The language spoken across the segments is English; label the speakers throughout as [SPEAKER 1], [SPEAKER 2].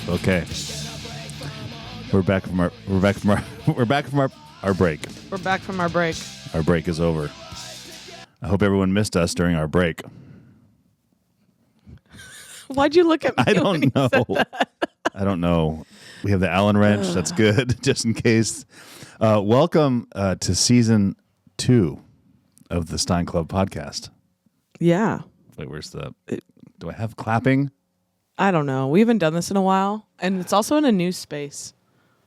[SPEAKER 1] Okay. We're back from our break.
[SPEAKER 2] We're back from our break.
[SPEAKER 1] Our break is over. I hope everyone missed us during our break.
[SPEAKER 2] Why'd you look at me?
[SPEAKER 1] I don't know. I don't know. We have the Allen wrench. That's good, just in case. Welcome to season 2 of the Stein Club Podcast.
[SPEAKER 2] Yeah.
[SPEAKER 1] Wait, where's the... Do I have clapping?
[SPEAKER 2] I don't know. We haven't done this in a while, and it's also in a new space.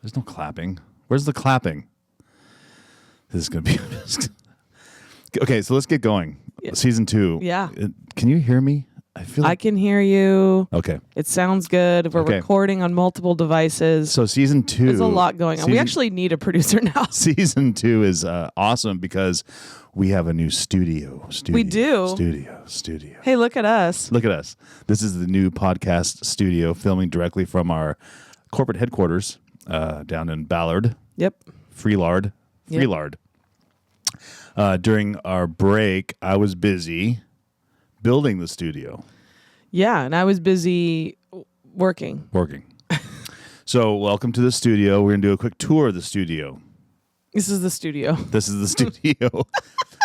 [SPEAKER 1] There's no clapping. Where's the clapping? This is going to be... Okay, so let's get going. Yeah. Season 2.
[SPEAKER 2] Yeah.
[SPEAKER 1] Can you hear me? I feel like...
[SPEAKER 2] I can hear you.
[SPEAKER 1] Okay.
[SPEAKER 2] It sounds good. We're recording on multiple devices.
[SPEAKER 1] So season 2...
[SPEAKER 2] There's a lot going on. We actually need a producer now.
[SPEAKER 1] Season 2 is awesome because we have a new studio.
[SPEAKER 2] We do.
[SPEAKER 1] Studio.
[SPEAKER 2] Hey, look at us.
[SPEAKER 1] Look at us. This is the new podcast studio, filming directly from our corporate headquarters down in Ballard.
[SPEAKER 2] Yep.
[SPEAKER 1] Freelard. During our break, I was busy building the studio.
[SPEAKER 2] Yeah, and I was busy working.
[SPEAKER 1] So welcome to the studio. We're going to do a quick tour of the studio.
[SPEAKER 2] This is the studio.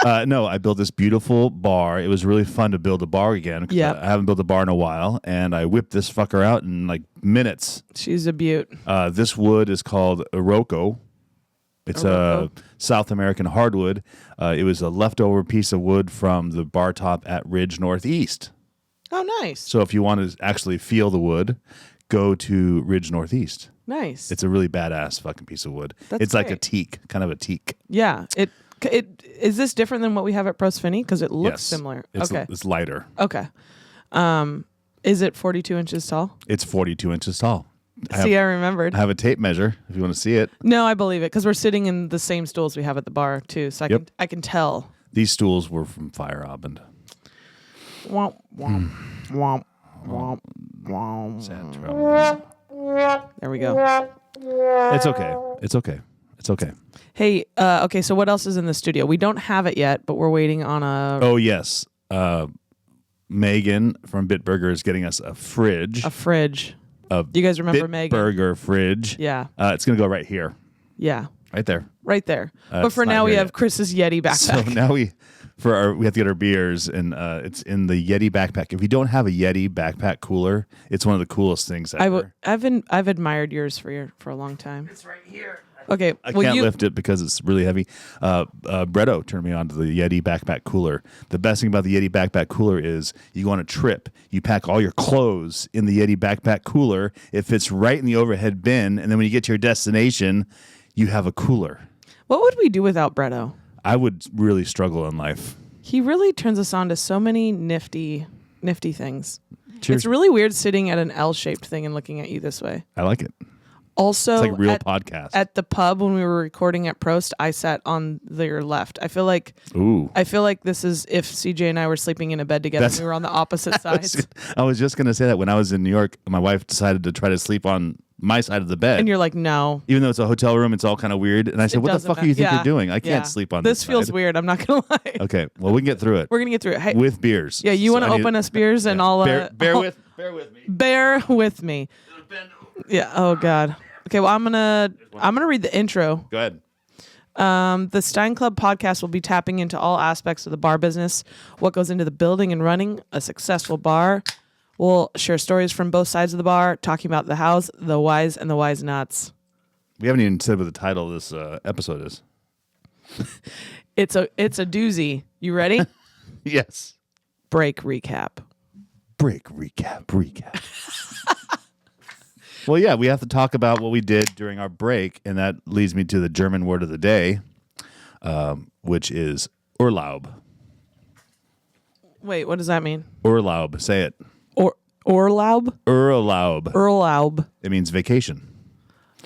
[SPEAKER 1] No, I built this beautiful bar. It was really fun to build a bar again.
[SPEAKER 2] Yeah,
[SPEAKER 1] I haven't built a bar in a while, and I whipped this fucker out in like minutes.
[SPEAKER 2] She's a beaut.
[SPEAKER 1] This wood is called Iroko. It's a South American hardwood. It was a leftover piece of wood from the bar top at Ridge Northeast.
[SPEAKER 2] Oh, nice.
[SPEAKER 1] So if you want to actually feel the wood, go to Ridge Northeast.
[SPEAKER 2] Nice.
[SPEAKER 1] It's a really badass fucking piece of wood.
[SPEAKER 2] That's
[SPEAKER 1] it's
[SPEAKER 2] great.
[SPEAKER 1] like a teak, kind of a teak.
[SPEAKER 2] Yeah. It is this different than what we have at Prost Finney? Because it looks similar.
[SPEAKER 1] It's lighter.
[SPEAKER 2] Okay. Is it 42 inches tall?
[SPEAKER 1] It's 42 inches tall.
[SPEAKER 2] I remembered.
[SPEAKER 1] I have a tape measure if you want to see it.
[SPEAKER 2] No, I believe it because we're sitting in the same stools we have at the bar too, so I can tell.
[SPEAKER 1] These stools were from Feierabend.
[SPEAKER 2] Womp womp womp womp womp.
[SPEAKER 1] Sad trouble.
[SPEAKER 2] There we go.
[SPEAKER 1] It's okay.
[SPEAKER 2] Hey, okay. So what else is in the studio? We don't have it yet, but we're waiting on a.
[SPEAKER 1] Oh yes, Megan from Bitburger is getting us a fridge. Do
[SPEAKER 2] you guys remember Megan?
[SPEAKER 1] Bitburger fridge.
[SPEAKER 2] Yeah.
[SPEAKER 1] It's gonna go right here.
[SPEAKER 2] Yeah.
[SPEAKER 1] Right there.
[SPEAKER 2] But for now, we have Chris's Yeti backpack.
[SPEAKER 1] So now we have to get our beers, and it's in the Yeti backpack. If you don't have a Yeti backpack cooler, it's one of the coolest things ever.
[SPEAKER 2] I've admired yours for a long time.
[SPEAKER 1] It's right here.
[SPEAKER 2] Okay,
[SPEAKER 1] I can't lift it because it's really heavy. Bretto turned me on to the Yeti backpack cooler. The best thing about the Yeti backpack cooler is you go on a trip, you pack all your clothes in the Yeti backpack cooler. It fits right in the overhead bin, and then when you get to your destination, you have a cooler.
[SPEAKER 2] What would we do without Bretto?
[SPEAKER 1] I would really struggle in life.
[SPEAKER 2] He really turns us on to so many nifty things.
[SPEAKER 1] Cheers.
[SPEAKER 2] It's really weird sitting at an L-shaped thing and looking at you this way.
[SPEAKER 1] I like it.
[SPEAKER 2] Also,
[SPEAKER 1] it's like real podcast.
[SPEAKER 2] At the pub when we were recording at Prost, I sat on your left. I feel like this is if CJ and I were sleeping in a bed together and we were on the opposite sides.
[SPEAKER 1] I was just going to say that when I was in New York, my wife decided to try to sleep on my side of the bed.
[SPEAKER 2] And you're like, no.
[SPEAKER 1] Even though it's a hotel room, it's all kind of weird. And I said, what the fuck do you think you're doing? I can't sleep on this side.
[SPEAKER 2] This feels weird. I'm not going to lie.
[SPEAKER 1] Okay. Well, we can get through it.
[SPEAKER 2] We're going to get through it. Hey,
[SPEAKER 1] with beers.
[SPEAKER 2] Yeah, you want to open us beers and I'll...
[SPEAKER 1] Bear with me.
[SPEAKER 2] Bear with me. Yeah. Oh, God. Okay, well, I'm gonna read the intro.
[SPEAKER 1] Go ahead.
[SPEAKER 2] The Stein Club Podcast will be tapping into all aspects of the bar business, what goes into the building and running a successful bar. We'll share stories from both sides of the bar, talking about the hows, the whys, and the whys nots.
[SPEAKER 1] We haven't even said what the title of this episode is.
[SPEAKER 2] It's a doozy. You ready?
[SPEAKER 1] Yes.
[SPEAKER 2] Break recap.
[SPEAKER 1] Well, yeah, we have to talk about what we did during our break, and that leads me to the German word of the day, which is Urlaub.
[SPEAKER 2] Wait, what does that mean?
[SPEAKER 1] Urlaub, say it.
[SPEAKER 2] Urlaub?
[SPEAKER 1] Urlaub. It means vacation.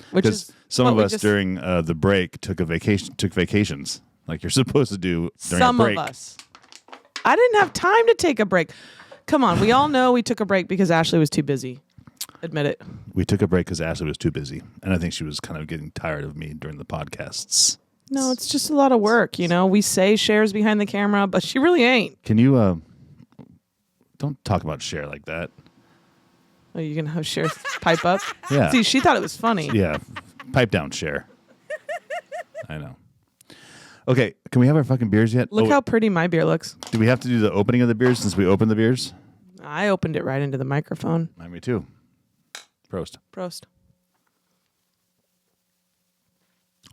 [SPEAKER 2] Which is
[SPEAKER 1] some of us during the break took vacations, like you're supposed to do during a break.
[SPEAKER 2] Some of us. I didn't have time to take a break. Come on, we all know we took a break because Ashley was too busy. Admit it.
[SPEAKER 1] We took a break because Ashley was too busy, and I think she was kind of getting tired of me during the podcasts.
[SPEAKER 2] No, it's just a lot of work, you know. We say Cher's behind the camera, but she really ain't.
[SPEAKER 1] Can you don't talk about Cher like that?
[SPEAKER 2] Oh, you gonna have Cher pipe up?
[SPEAKER 1] Yeah.
[SPEAKER 2] See, she thought it was funny.
[SPEAKER 1] Yeah. Pipe down, Cher. I know. Okay, can we have our fucking beers yet?
[SPEAKER 2] Look how pretty my beer looks.
[SPEAKER 1] Do we have to do the opening of the beers since we opened the beers?
[SPEAKER 2] I opened it right into the microphone.
[SPEAKER 1] Me too. Prost.
[SPEAKER 2] Prost.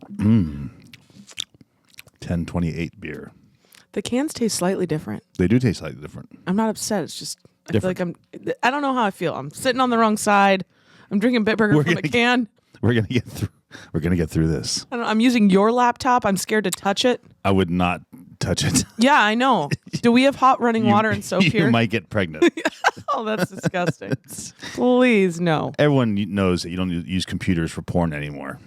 [SPEAKER 1] 1028 beer.
[SPEAKER 2] The cans taste slightly different.
[SPEAKER 1] They do taste slightly different.
[SPEAKER 2] I'm not upset. It's just I
[SPEAKER 1] Different.
[SPEAKER 2] feel like I don't know how I feel. I'm sitting on the wrong side. I'm drinking Bitburger from a can.
[SPEAKER 1] We're gonna get through. We're gonna get through this.
[SPEAKER 2] I don't know, I'm using your laptop. I'm scared to touch it.
[SPEAKER 1] I would not touch it.
[SPEAKER 2] Yeah, I know. Do we have hot running water and soap here?
[SPEAKER 1] You might get pregnant.
[SPEAKER 2] Oh, that's disgusting. Please, no.
[SPEAKER 1] Everyone knows that you don't use computers for porn anymore.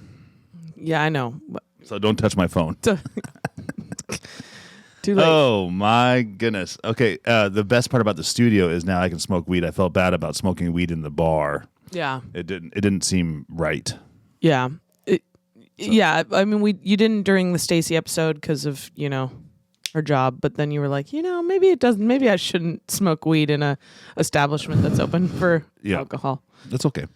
[SPEAKER 2] Yeah, I know.
[SPEAKER 1] So don't touch my phone.
[SPEAKER 2] Too late.
[SPEAKER 1] Oh my goodness. Okay, the best part about the studio is now I can smoke weed. I felt bad about smoking weed in the bar.
[SPEAKER 2] Yeah.
[SPEAKER 1] It didn't seem right.
[SPEAKER 2] Yeah. Yeah. I mean, you didn't during the Stacy episode because of, her job, but then you were like, maybe it doesn't, maybe I shouldn't smoke weed in a establishment that's open for alcohol.
[SPEAKER 1] That's okay.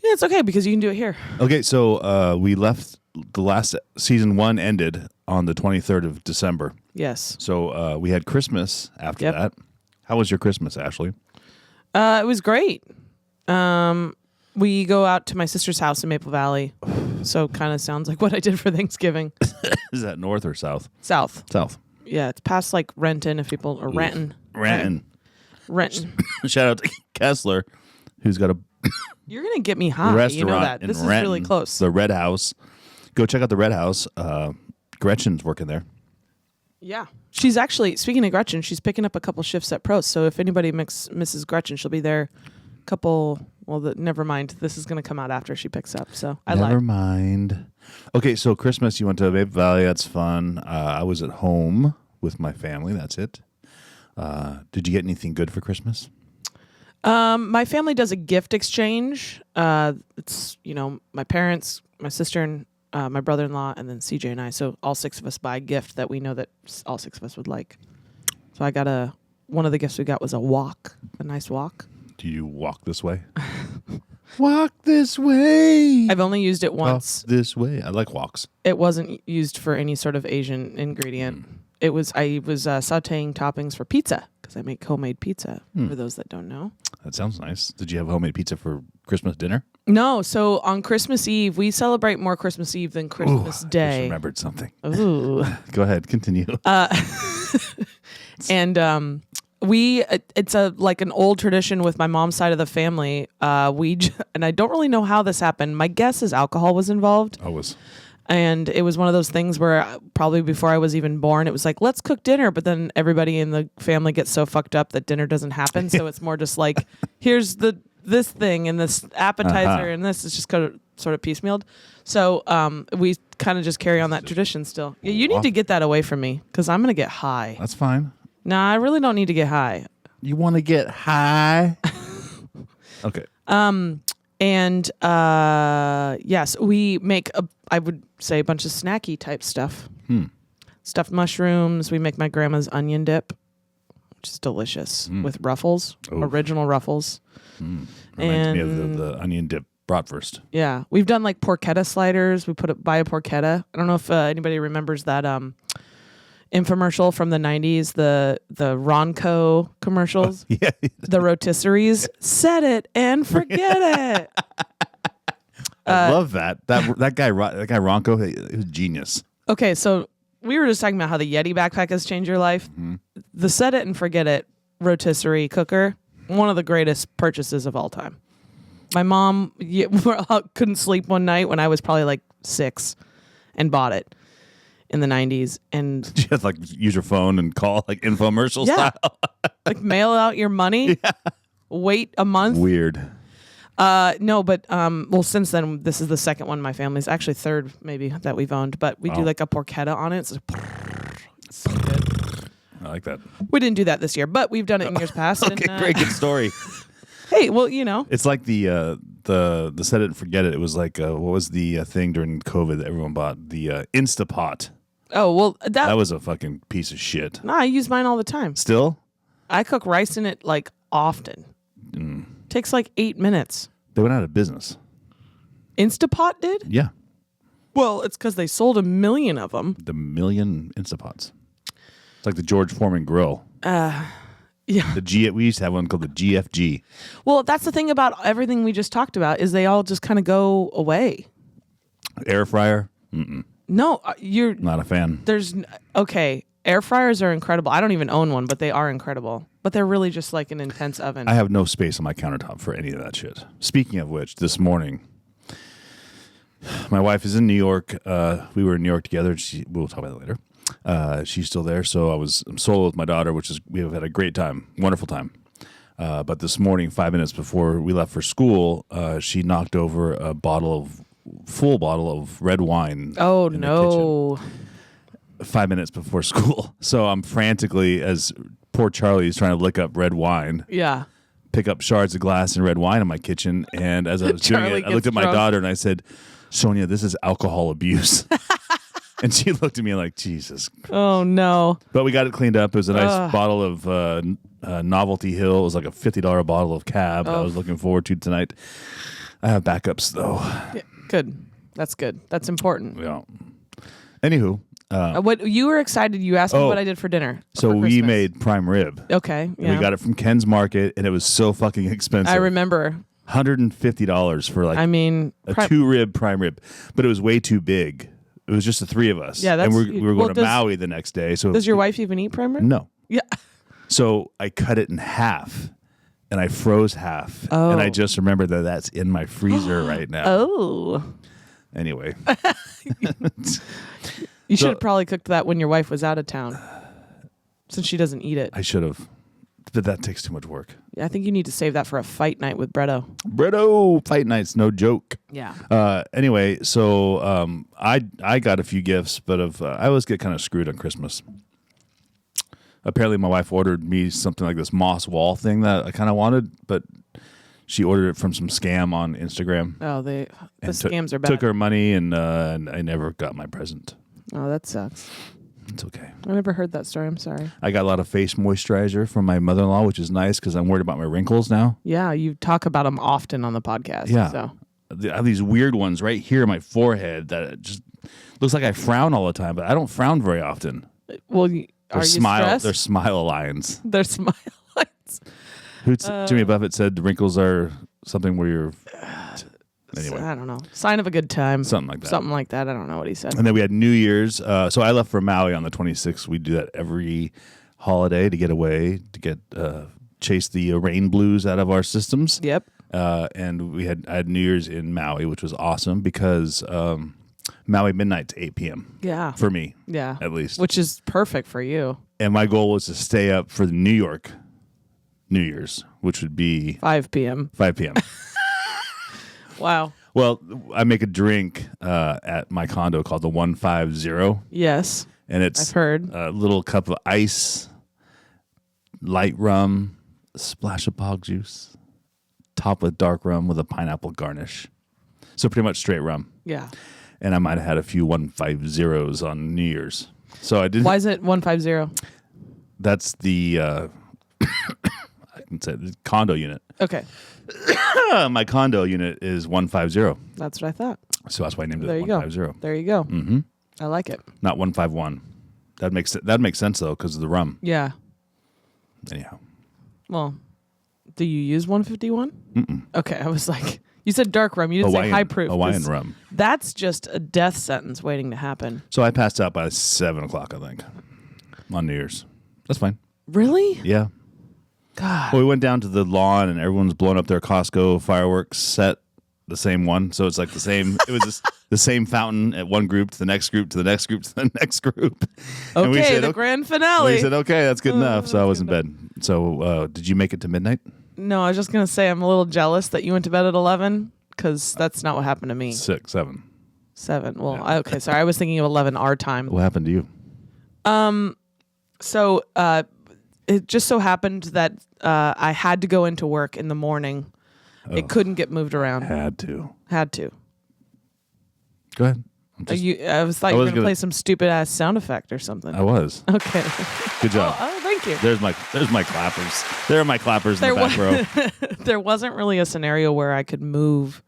[SPEAKER 2] Yeah, it's okay because you can do it here.
[SPEAKER 1] Okay, so we left the last season 1 ended on the 23rd of December.
[SPEAKER 2] Yes.
[SPEAKER 1] So we had Christmas after that. How was your Christmas, Ashley?
[SPEAKER 2] It was great. We go out to my sister's house in Maple Valley. So kind of sounds like what I did for Thanksgiving.
[SPEAKER 1] Is that north or south?
[SPEAKER 2] South.
[SPEAKER 1] South.
[SPEAKER 2] Yeah, it's past like Renton if people are Renton.
[SPEAKER 1] Renton. Shout out to Kessler, who's got a
[SPEAKER 2] You're going to get me high.
[SPEAKER 1] restaurant
[SPEAKER 2] You know that. This is
[SPEAKER 1] Renton,
[SPEAKER 2] really close.
[SPEAKER 1] The Red House. Go check out the Red House. Gretchen's working there.
[SPEAKER 2] Yeah. She's actually, speaking of Gretchen, she's picking up a couple shifts at Prost. So if anybody misses Gretchen, she'll be there a couple. Well, never mind. This is going to come out after she picks up. So I lied.
[SPEAKER 1] Never mind. Okay, so Christmas, you went to Maple Valley. That's fun. I was at home with my family. That's it. Did you get anything good for Christmas?
[SPEAKER 2] My family does a gift exchange. It's, my parents, my sister, and my brother-in-law, and then CJ and I. So all 6 of us buy a gift that we know that all 6 of us would like. So I got one of the gifts we got was a nice walk.
[SPEAKER 1] Do you walk this way? Walk this way.
[SPEAKER 2] I've only used it once.
[SPEAKER 1] Walk this way. I like walks.
[SPEAKER 2] It wasn't used for any sort of Asian ingredient. I was sauteing toppings for pizza because I make homemade pizza, for those that don't know.
[SPEAKER 1] That sounds nice. Did you have homemade pizza for Christmas dinner?
[SPEAKER 2] No. So on Christmas Eve, we celebrate more Christmas Eve than Christmas
[SPEAKER 1] I
[SPEAKER 2] Day.
[SPEAKER 1] just remembered something.
[SPEAKER 2] Ooh.
[SPEAKER 1] Go ahead. Continue.
[SPEAKER 2] And it's like an old tradition with my mom's side of the family. And I don't really know how this happened. My guess is alcohol was involved.
[SPEAKER 1] Always.
[SPEAKER 2] And it was one of those things where probably before I was even born, it was like, let's cook dinner. But then everybody in the family gets so fucked up that dinner doesn't happen. So it's more just like, here's this thing and this appetizer and this is just kind of sort of piecemealed. So we kind of just carry on that tradition still. Yeah, you need to get that away from me because I'm going to get high.
[SPEAKER 1] That's fine.
[SPEAKER 2] No, I really don't need to get high.
[SPEAKER 1] You want to get high? Okay.
[SPEAKER 2] And yes, we make I would say a bunch of snacky type stuff. Stuffed mushrooms. We make my grandma's onion dip, which is delicious with Ruffles, original Ruffles.
[SPEAKER 1] Reminds me of the onion dip bratwurst.
[SPEAKER 2] Yeah, we've done like porchetta sliders. We buy a porchetta. I don't know if anybody remembers that infomercial from the 90s, the Ronco commercials.
[SPEAKER 1] Yeah.
[SPEAKER 2] The rotisseries. Set it and forget it.
[SPEAKER 1] I love that. That guy Ronco, he was genius.
[SPEAKER 2] Okay, so we were just talking about how the Yeti backpack has changed your life. The set it and forget it rotisserie cooker, one of the greatest purchases of all time. My mom couldn't sleep one night when I was probably like 6 and bought it in the 90s. And
[SPEAKER 1] You had to use your phone and call infomercial style.
[SPEAKER 2] Like mail out your money, wait a month.
[SPEAKER 1] Weird.
[SPEAKER 2] No, but well, since then, this is the second one. My family's actually third, maybe that we've owned. But we do like a porchetta on it. It's so good.
[SPEAKER 1] I like that.
[SPEAKER 2] We didn't do that this year, but we've done it in years past.
[SPEAKER 1] Okay,
[SPEAKER 2] and,
[SPEAKER 1] great, good story.
[SPEAKER 2] Hey, well,
[SPEAKER 1] it's like the set it and forget it. It was like what was the thing during COVID that everyone bought? The Instapot.
[SPEAKER 2] Oh well,
[SPEAKER 1] that was a fucking piece of shit.
[SPEAKER 2] No, I use mine all the time.
[SPEAKER 1] Still,
[SPEAKER 2] I cook rice in it often. Takes like 8 minutes.
[SPEAKER 1] They went out of business.
[SPEAKER 2] Instapot did?
[SPEAKER 1] Yeah.
[SPEAKER 2] Well, it's because they sold 1 million of them.
[SPEAKER 1] The million Instapots. It's like the George Foreman grill.
[SPEAKER 2] Yeah.
[SPEAKER 1] We used to have one called the GFG.
[SPEAKER 2] Well, that's the thing about everything we just talked about is they all just kind of go away.
[SPEAKER 1] Air fryer?
[SPEAKER 2] No, you're
[SPEAKER 1] Not a fan.
[SPEAKER 2] Okay. Air fryers are incredible. I don't even own one, but they are incredible. But they're really just like an intense oven.
[SPEAKER 1] I have no space on my countertop for any of that shit. Speaking of which, this morning, my wife is in New York. We were in New York together. We'll talk about that later. She's still there, so I'm solo with my daughter, we have had a great time, wonderful time. But this morning, 5 minutes before we left for school, she knocked over a full bottle of red wine.
[SPEAKER 2] Oh,
[SPEAKER 1] in the
[SPEAKER 2] no.
[SPEAKER 1] kitchen 5 minutes before school. So I'm frantically, as poor Charlie is trying to lick up red wine.
[SPEAKER 2] Yeah.
[SPEAKER 1] Pick up shards of glass and red wine in my kitchen. And as I was doing it, I looked at my daughter and I said, Sonia, this is alcohol abuse. And she looked at me like, Jesus.
[SPEAKER 2] Oh, no.
[SPEAKER 1] But we got it cleaned up. It was a nice bottle of Novelty Hill. It was like a $50 bottle of Cab that I was looking forward to tonight. I have backups, though.
[SPEAKER 2] Yeah, good. That's good. That's important.
[SPEAKER 1] Yeah. Anywho.
[SPEAKER 2] What you were excited. You asked me what I did for dinner.
[SPEAKER 1] So we made prime rib.
[SPEAKER 2] Okay. Yeah.
[SPEAKER 1] And we got it from Ken's Market, and it was so fucking expensive.
[SPEAKER 2] I remember.
[SPEAKER 1] $150 for like a 2-rib prime rib. But it was way too big. It was just the three of us.
[SPEAKER 2] Yeah,
[SPEAKER 1] and we were going to Maui the next day. So
[SPEAKER 2] does your wife even eat prime rib?
[SPEAKER 1] No.
[SPEAKER 2] Yeah.
[SPEAKER 1] So I cut it in half, and I froze half.
[SPEAKER 2] Oh.
[SPEAKER 1] And I just remembered that that's in my freezer right now.
[SPEAKER 2] Oh.
[SPEAKER 1] Anyway.
[SPEAKER 2] You should have probably cooked that when your wife was out of town, since she doesn't eat it.
[SPEAKER 1] I should have. But that takes too much work.
[SPEAKER 2] Yeah, I think you need to save that for a fight night with Bretto.
[SPEAKER 1] Bretto, fight nights, no joke.
[SPEAKER 2] Yeah.
[SPEAKER 1] Anyway, so I got a few gifts, but I always get kind of screwed on Christmas. Apparently, my wife ordered me something like this moss wall thing that I kind of wanted, but she ordered it from some scam on Instagram.
[SPEAKER 2] Oh, the scams are bad.
[SPEAKER 1] Took her money, and I never got my present.
[SPEAKER 2] Oh, that sucks.
[SPEAKER 1] It's okay.
[SPEAKER 2] I never heard that story. I'm sorry.
[SPEAKER 1] I got a lot of face moisturizer from my mother-in-law, which is nice because I'm worried about my wrinkles now.
[SPEAKER 2] Yeah, you talk about them often on the podcast.
[SPEAKER 1] Yeah.
[SPEAKER 2] So.
[SPEAKER 1] I have these weird ones right here in my forehead that it just looks like I frown all the time, but I don't frown very often.
[SPEAKER 2] Well, are you stressed?
[SPEAKER 1] They're smile lines.
[SPEAKER 2] They're smile lines.
[SPEAKER 1] Jimmy Buffett said wrinkles are something where you're... Anyway.
[SPEAKER 2] I don't know. Sign of a good time.
[SPEAKER 1] Something like that.
[SPEAKER 2] Something like that. I don't know what he said.
[SPEAKER 1] And then we had New Year's. So I left for Maui on the 26th. We do that every holiday to get away, to get chase the rain blues out of our systems.
[SPEAKER 2] Yep.
[SPEAKER 1] And I had New Year's in Maui, which was awesome because Maui midnight to 8 p.m.
[SPEAKER 2] Yeah.
[SPEAKER 1] For me.
[SPEAKER 2] Yeah.
[SPEAKER 1] At least.
[SPEAKER 2] Which is perfect for you.
[SPEAKER 1] And my goal was to stay up for the New York New Year's, which would be
[SPEAKER 2] 5 p.m.
[SPEAKER 1] 5 p.m.
[SPEAKER 2] Wow.
[SPEAKER 1] Well, I make a drink at my condo called the 150.
[SPEAKER 2] Yes.
[SPEAKER 1] And it's
[SPEAKER 2] I've heard.
[SPEAKER 1] A little cup of ice, light rum, a splash of bog juice, top with dark rum with a pineapple garnish. So pretty much straight rum.
[SPEAKER 2] Yeah.
[SPEAKER 1] And I might have had a few 150s on New Year's. So I didn't.
[SPEAKER 2] Why is it 150?
[SPEAKER 1] That's the I can say the condo unit.
[SPEAKER 2] Okay.
[SPEAKER 1] My condo unit is 150.
[SPEAKER 2] That's what I thought.
[SPEAKER 1] So that's why I named it
[SPEAKER 2] There you
[SPEAKER 1] 150.
[SPEAKER 2] go. There you go.
[SPEAKER 1] Mm-hmm.
[SPEAKER 2] I like it.
[SPEAKER 1] Not 151. That makes sense though because of the rum.
[SPEAKER 2] Yeah.
[SPEAKER 1] Anyhow.
[SPEAKER 2] Well, do you use 151?
[SPEAKER 1] Mm-mm.
[SPEAKER 2] Okay. I was like, you said dark rum. You didn't say high proof.
[SPEAKER 1] Hawaiian rum.
[SPEAKER 2] That's just a death sentence waiting to happen.
[SPEAKER 1] So I passed out by 7 o'clock, I think, on New Year's. That's fine.
[SPEAKER 2] Really?
[SPEAKER 1] Yeah.
[SPEAKER 2] God.
[SPEAKER 1] Well, we went down to the lawn and everyone's blowing up their Costco fireworks set, the same one. So it's like the same. It was just the same fountain at one group to the next group to the next group to the next group.
[SPEAKER 2] And we said, the grand finale.
[SPEAKER 1] We said, okay, that's good enough. So I was in bed. So did you make it to midnight?
[SPEAKER 2] No, I was just going to say I'm a little jealous that you went to bed at 11 because that's not what happened to me.
[SPEAKER 1] 6, 7.
[SPEAKER 2] 7. Well,
[SPEAKER 1] Yeah.
[SPEAKER 2] okay, sorry. I was thinking of 11 our time.
[SPEAKER 1] What happened to you?
[SPEAKER 2] So it just so happened that I had to go into work in the morning. It couldn't get moved around.
[SPEAKER 1] Had to.
[SPEAKER 2] Had to.
[SPEAKER 1] Go ahead.
[SPEAKER 2] thought you were going to play some stupid ass sound effect or something.
[SPEAKER 1] I was.
[SPEAKER 2] Okay.
[SPEAKER 1] Good job.
[SPEAKER 2] Oh, thank you.
[SPEAKER 1] There's my clappers. There are my clappers in the back row.
[SPEAKER 2] There wasn't really a scenario where I could move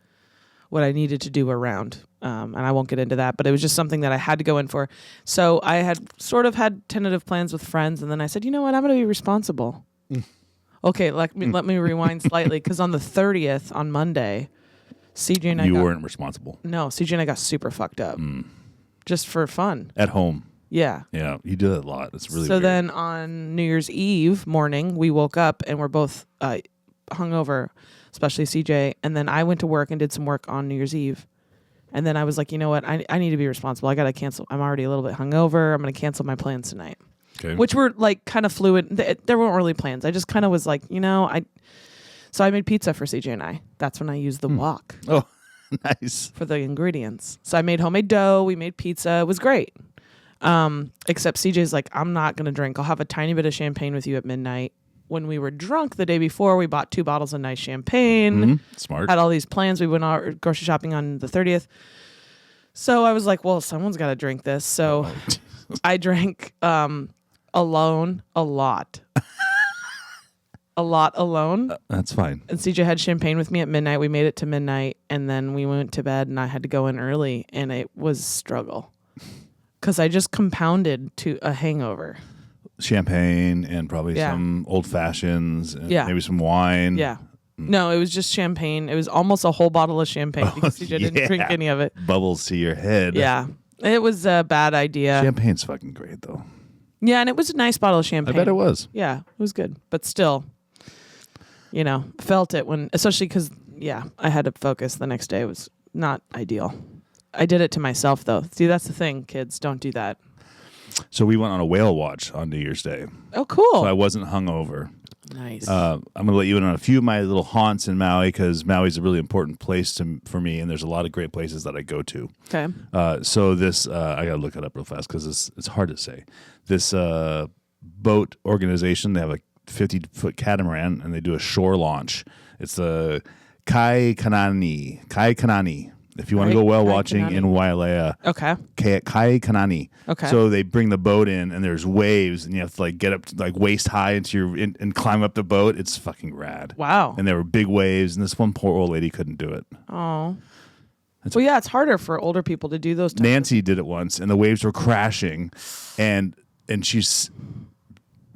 [SPEAKER 2] what I needed to do around. And I won't get into that, but it was just something that I had to go in for. So I had sort of had tentative plans with friends, and then I said, you know what, I'm going to be responsible. Okay, let me rewind slightly, because on the 30th, on Monday, CJ and I
[SPEAKER 1] weren't responsible.
[SPEAKER 2] No, CJ and I got super fucked up. Just for fun.
[SPEAKER 1] At home.
[SPEAKER 2] Yeah.
[SPEAKER 1] Yeah, you do that a lot. It's really
[SPEAKER 2] So
[SPEAKER 1] weird.
[SPEAKER 2] then on New Year's Eve morning, we woke up and we're both hungover, especially CJ. And then I went to work and did some work on New Year's Eve. And then I was like, you know what? I need to be responsible. I got to cancel. I'm already a little bit hungover. I'm going to cancel my plans tonight.
[SPEAKER 1] Okay.
[SPEAKER 2] Which were like kind of fluid. There weren't really plans. I just kind of was like, so I made pizza for CJ and I. That's when I used the wok.
[SPEAKER 1] Oh, nice.
[SPEAKER 2] For the ingredients. So I made homemade dough. We made pizza. It was great. Except CJ's like, I'm not going to drink. I'll have a tiny bit of champagne with you at midnight. When we were drunk the day before, we bought 2 bottles of nice champagne.
[SPEAKER 1] Smart.
[SPEAKER 2] Had all these plans. We went out grocery shopping on the 30th. So I was like, well, someone's got to drink this. So I drank alone a lot. A lot alone.
[SPEAKER 1] That's fine.
[SPEAKER 2] And CJ had champagne with me at midnight. We made it to midnight, and then we went to bed, and I had to go in early, and it was a struggle because I just compounded to a hangover.
[SPEAKER 1] Champagne and probably some old fashions and maybe some wine.
[SPEAKER 2] Yeah. No, it was just champagne. It was almost a whole bottle of champagne because CJ didn't drink any of it.
[SPEAKER 1] Bubbles to your head.
[SPEAKER 2] Yeah. It was a bad idea.
[SPEAKER 1] Champagne's fucking great, though.
[SPEAKER 2] Yeah, and it was a nice bottle of champagne.
[SPEAKER 1] I bet it was.
[SPEAKER 2] Yeah, it was good. But still, felt it when, especially because, I had to focus the next day. It was not ideal. I did it to myself, though. See, that's the thing, kids. Don't do that.
[SPEAKER 1] So we went on a whale watch on New Year's Day.
[SPEAKER 2] Oh, cool.
[SPEAKER 1] So I wasn't hungover.
[SPEAKER 2] Nice.
[SPEAKER 1] I'm going to let you in on a few of my little haunts in Maui because Maui's a really important place for me, and there's a lot of great places that I go to.
[SPEAKER 2] Okay.
[SPEAKER 1] So this, I got to look it up real fast because it's hard to say. This boat organization, they have a 50-foot catamaran, and they do a shore launch. It's the Kai Kanani. If you want to go whale watching in Wailea.
[SPEAKER 2] Okay.
[SPEAKER 1] Kai Kanani.
[SPEAKER 2] Okay.
[SPEAKER 1] So they bring the boat in, and there's waves, and you have to get up to waist high into and climb up the boat. It's fucking rad.
[SPEAKER 2] Wow.
[SPEAKER 1] And there were big waves, and this one poor old lady couldn't do it.
[SPEAKER 2] Oh. Well, it's harder for older people to do those.
[SPEAKER 1] Nancy did it once, and the waves were crashing, and she's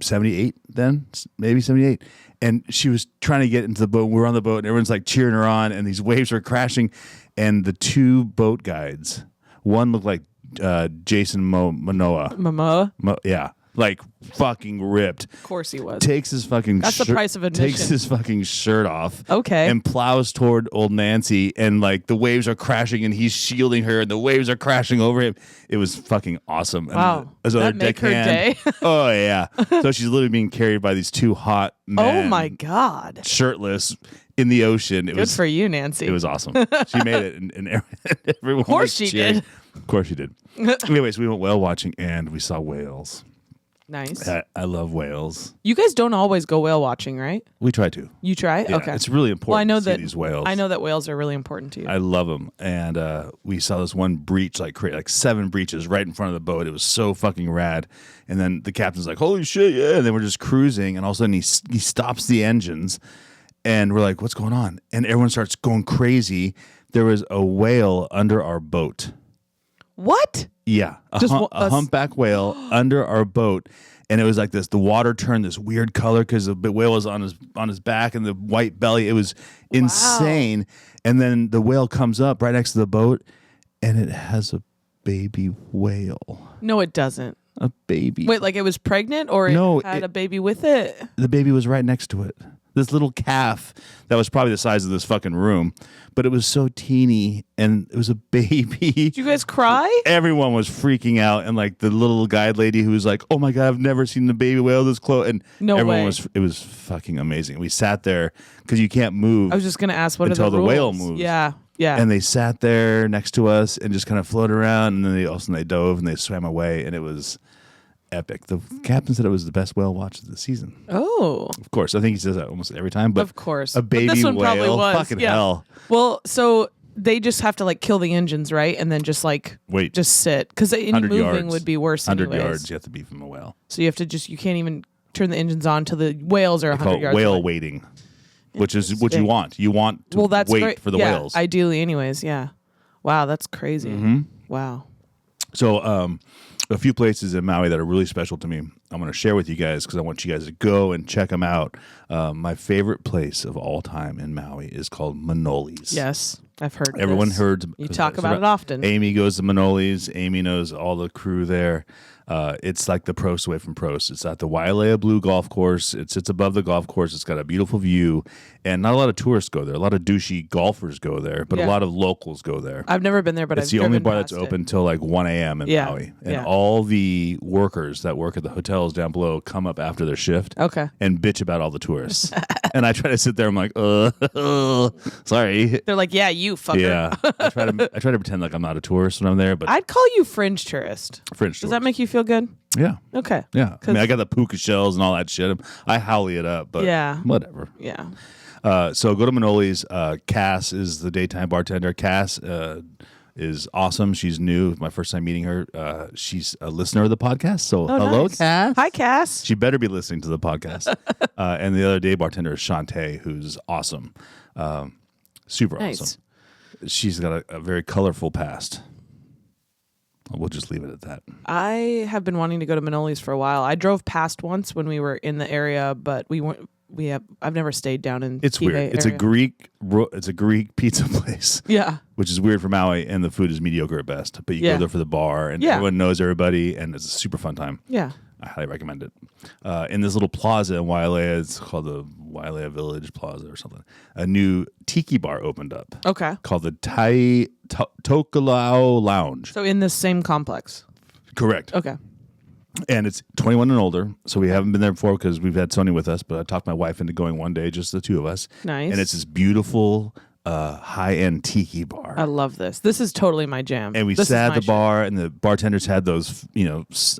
[SPEAKER 1] 78 then, maybe 78. And she was trying to get into the boat. We were on the boat, and everyone's cheering her on, and these waves were crashing. And the 2 boat guides, one looked like Jason Momoa. Yeah. Fucking ripped.
[SPEAKER 2] Of course he was.
[SPEAKER 1] Takes his fucking
[SPEAKER 2] That's the price of admission.
[SPEAKER 1] Takes his fucking shirt off.
[SPEAKER 2] Okay.
[SPEAKER 1] And plows toward old Nancy, and the waves are crashing, and he's shielding her, and the waves are crashing over him. It was fucking awesome.
[SPEAKER 2] Wow.
[SPEAKER 1] And
[SPEAKER 2] that make her day.
[SPEAKER 1] Oh yeah. So she's literally being carried by these 2 hot men.
[SPEAKER 2] Oh my God.
[SPEAKER 1] Shirtless in the ocean.
[SPEAKER 2] Good for you, Nancy.
[SPEAKER 1] It was awesome. She made it, and everyone.
[SPEAKER 2] Of course she did.
[SPEAKER 1] Of course she did. Anyways, we went whale watching, and we saw whales.
[SPEAKER 2] Nice.
[SPEAKER 1] I love whales.
[SPEAKER 2] You guys don't always go whale watching, right?
[SPEAKER 1] We try to.
[SPEAKER 2] You try?
[SPEAKER 1] Yeah,
[SPEAKER 2] okay.
[SPEAKER 1] It's really important
[SPEAKER 2] I know
[SPEAKER 1] to see these whales.
[SPEAKER 2] I know that whales are really important to you.
[SPEAKER 1] I love them. And we saw this one breach, 7 breaches right in front of the boat. It was so fucking rad. And then the captain's like, holy shit, yeah. And then we're just cruising. And all of a sudden he stops the engines. And we're like, what's going on? And everyone starts going crazy. There was a whale under our boat.
[SPEAKER 2] What?
[SPEAKER 1] Yeah. A humpback whale under our boat. And it was like this. The water turned this weird color because the whale was on his back and the white belly. It was insane. And then the whale comes up right next to the boat, and it has a baby whale.
[SPEAKER 2] No, it doesn't.
[SPEAKER 1] A baby.
[SPEAKER 2] Wait, it was pregnant, or it had a baby with it?
[SPEAKER 1] The baby was right next to it. This little calf that was probably the size of this fucking room, but it was so teeny, and it was a baby.
[SPEAKER 2] Did you guys cry?
[SPEAKER 1] Everyone was freaking out, and the little guide lady who was like, "Oh my God, I've never seen the baby whale this close," and it was fucking amazing. We sat there because you can't move.
[SPEAKER 2] I was just gonna ask, what
[SPEAKER 1] until
[SPEAKER 2] are the rules?
[SPEAKER 1] Whale moves.
[SPEAKER 2] Yeah.
[SPEAKER 1] And they sat there next to us and just kind of floated around, and then they dove and they swam away, and it was epic. The captain said it was the best whale watch of the season.
[SPEAKER 2] Oh.
[SPEAKER 1] Of course. I think he says that almost every time. But
[SPEAKER 2] of course.
[SPEAKER 1] A baby
[SPEAKER 2] this one
[SPEAKER 1] whale.
[SPEAKER 2] Probably was.
[SPEAKER 1] Fucking hell.
[SPEAKER 2] Well, so they just have to like kill the engines, right? And then just like
[SPEAKER 1] Wait.
[SPEAKER 2] just sit, because any
[SPEAKER 1] 100
[SPEAKER 2] moving
[SPEAKER 1] yards.
[SPEAKER 2] would be worse.
[SPEAKER 1] 100
[SPEAKER 2] anyways.
[SPEAKER 1] yards, you have to be from a whale.
[SPEAKER 2] So you have to you can't even turn the engines on till the whales are
[SPEAKER 1] They call
[SPEAKER 2] 100
[SPEAKER 1] it
[SPEAKER 2] yards
[SPEAKER 1] whale
[SPEAKER 2] away.
[SPEAKER 1] waiting, which is what you want. You want to
[SPEAKER 2] that's
[SPEAKER 1] wait
[SPEAKER 2] great.
[SPEAKER 1] for the
[SPEAKER 2] Yeah,
[SPEAKER 1] whales.
[SPEAKER 2] ideally, anyways. Yeah. Wow, that's crazy. Wow.
[SPEAKER 1] So, a few places in Maui that are really special to me, I'm going to share with you guys because I want you guys to go and check them out. My favorite place of all time in Maui is called Manoli's.
[SPEAKER 2] Yes, I've heard.
[SPEAKER 1] Everyone
[SPEAKER 2] this.
[SPEAKER 1] heard.
[SPEAKER 2] You talk about it often.
[SPEAKER 1] Amy goes to Manoli's. Amy knows all the crew there. It's like the Prost away from Prost. It's at the Wailea Blue Golf Course. It sits above the golf course. It's got a beautiful view, and not a lot of tourists go there. A lot of douchey golfers go there, but a lot of locals go there.
[SPEAKER 2] I've never been there, but
[SPEAKER 1] it's
[SPEAKER 2] I've
[SPEAKER 1] the only
[SPEAKER 2] driven
[SPEAKER 1] bar that's
[SPEAKER 2] past it.
[SPEAKER 1] open till like 1 a.m. in Maui, and all the workers that work at the hotels down below come up after their shift, and bitch about all the tourists. And I try to sit there. I'm like, sorry.
[SPEAKER 2] They're like, yeah, you fucker.
[SPEAKER 1] Yeah, I try to pretend like I'm not a tourist when I'm there, but
[SPEAKER 2] I'd call you fringe tourist.
[SPEAKER 1] French.
[SPEAKER 2] Does that make you feel good?
[SPEAKER 1] Yeah.
[SPEAKER 2] Okay.
[SPEAKER 1] Yeah. I mean, I got the puka shells and all that shit. I howly it up, but whatever.
[SPEAKER 2] Yeah.
[SPEAKER 1] So go to Manoli's. Cass is the daytime bartender. Cass is awesome. She's new. My first time meeting her. She's a listener of the podcast. So hello,
[SPEAKER 2] nice.
[SPEAKER 1] Cass.
[SPEAKER 2] Hi, Cass.
[SPEAKER 1] She better be listening to the podcast. And the other day bartender is Shantae, who's awesome. Super awesome. She's got a very colorful past. We'll just leave it at that.
[SPEAKER 2] I have been wanting to go to Manoli's for a while. I drove past once when we were in the area, but I've never stayed down in.
[SPEAKER 1] It's weird.
[SPEAKER 2] Kihei
[SPEAKER 1] It's a Greek pizza place.
[SPEAKER 2] Yeah,
[SPEAKER 1] which is weird for Maui, and the food is mediocre at best. But you go there for the bar, and everyone knows everybody, and it's a super fun time.
[SPEAKER 2] Yeah,
[SPEAKER 1] I highly recommend it. In this little plaza in Wailea, it's called the Wailea Village Plaza or something. A new tiki bar opened up.
[SPEAKER 2] Okay,
[SPEAKER 1] called the Tokelau Lounge.
[SPEAKER 2] So in this same complex.
[SPEAKER 1] Correct.
[SPEAKER 2] Okay.
[SPEAKER 1] And it's 21 and older, so we haven't been there before because we've had Sony with us, but I talked my wife into going one day, just the two of us.
[SPEAKER 2] Nice.
[SPEAKER 1] And it's this beautiful high-end tiki bar.
[SPEAKER 2] I love this. This is totally my jam.
[SPEAKER 1] And we sat at the bar, and the bartenders had those,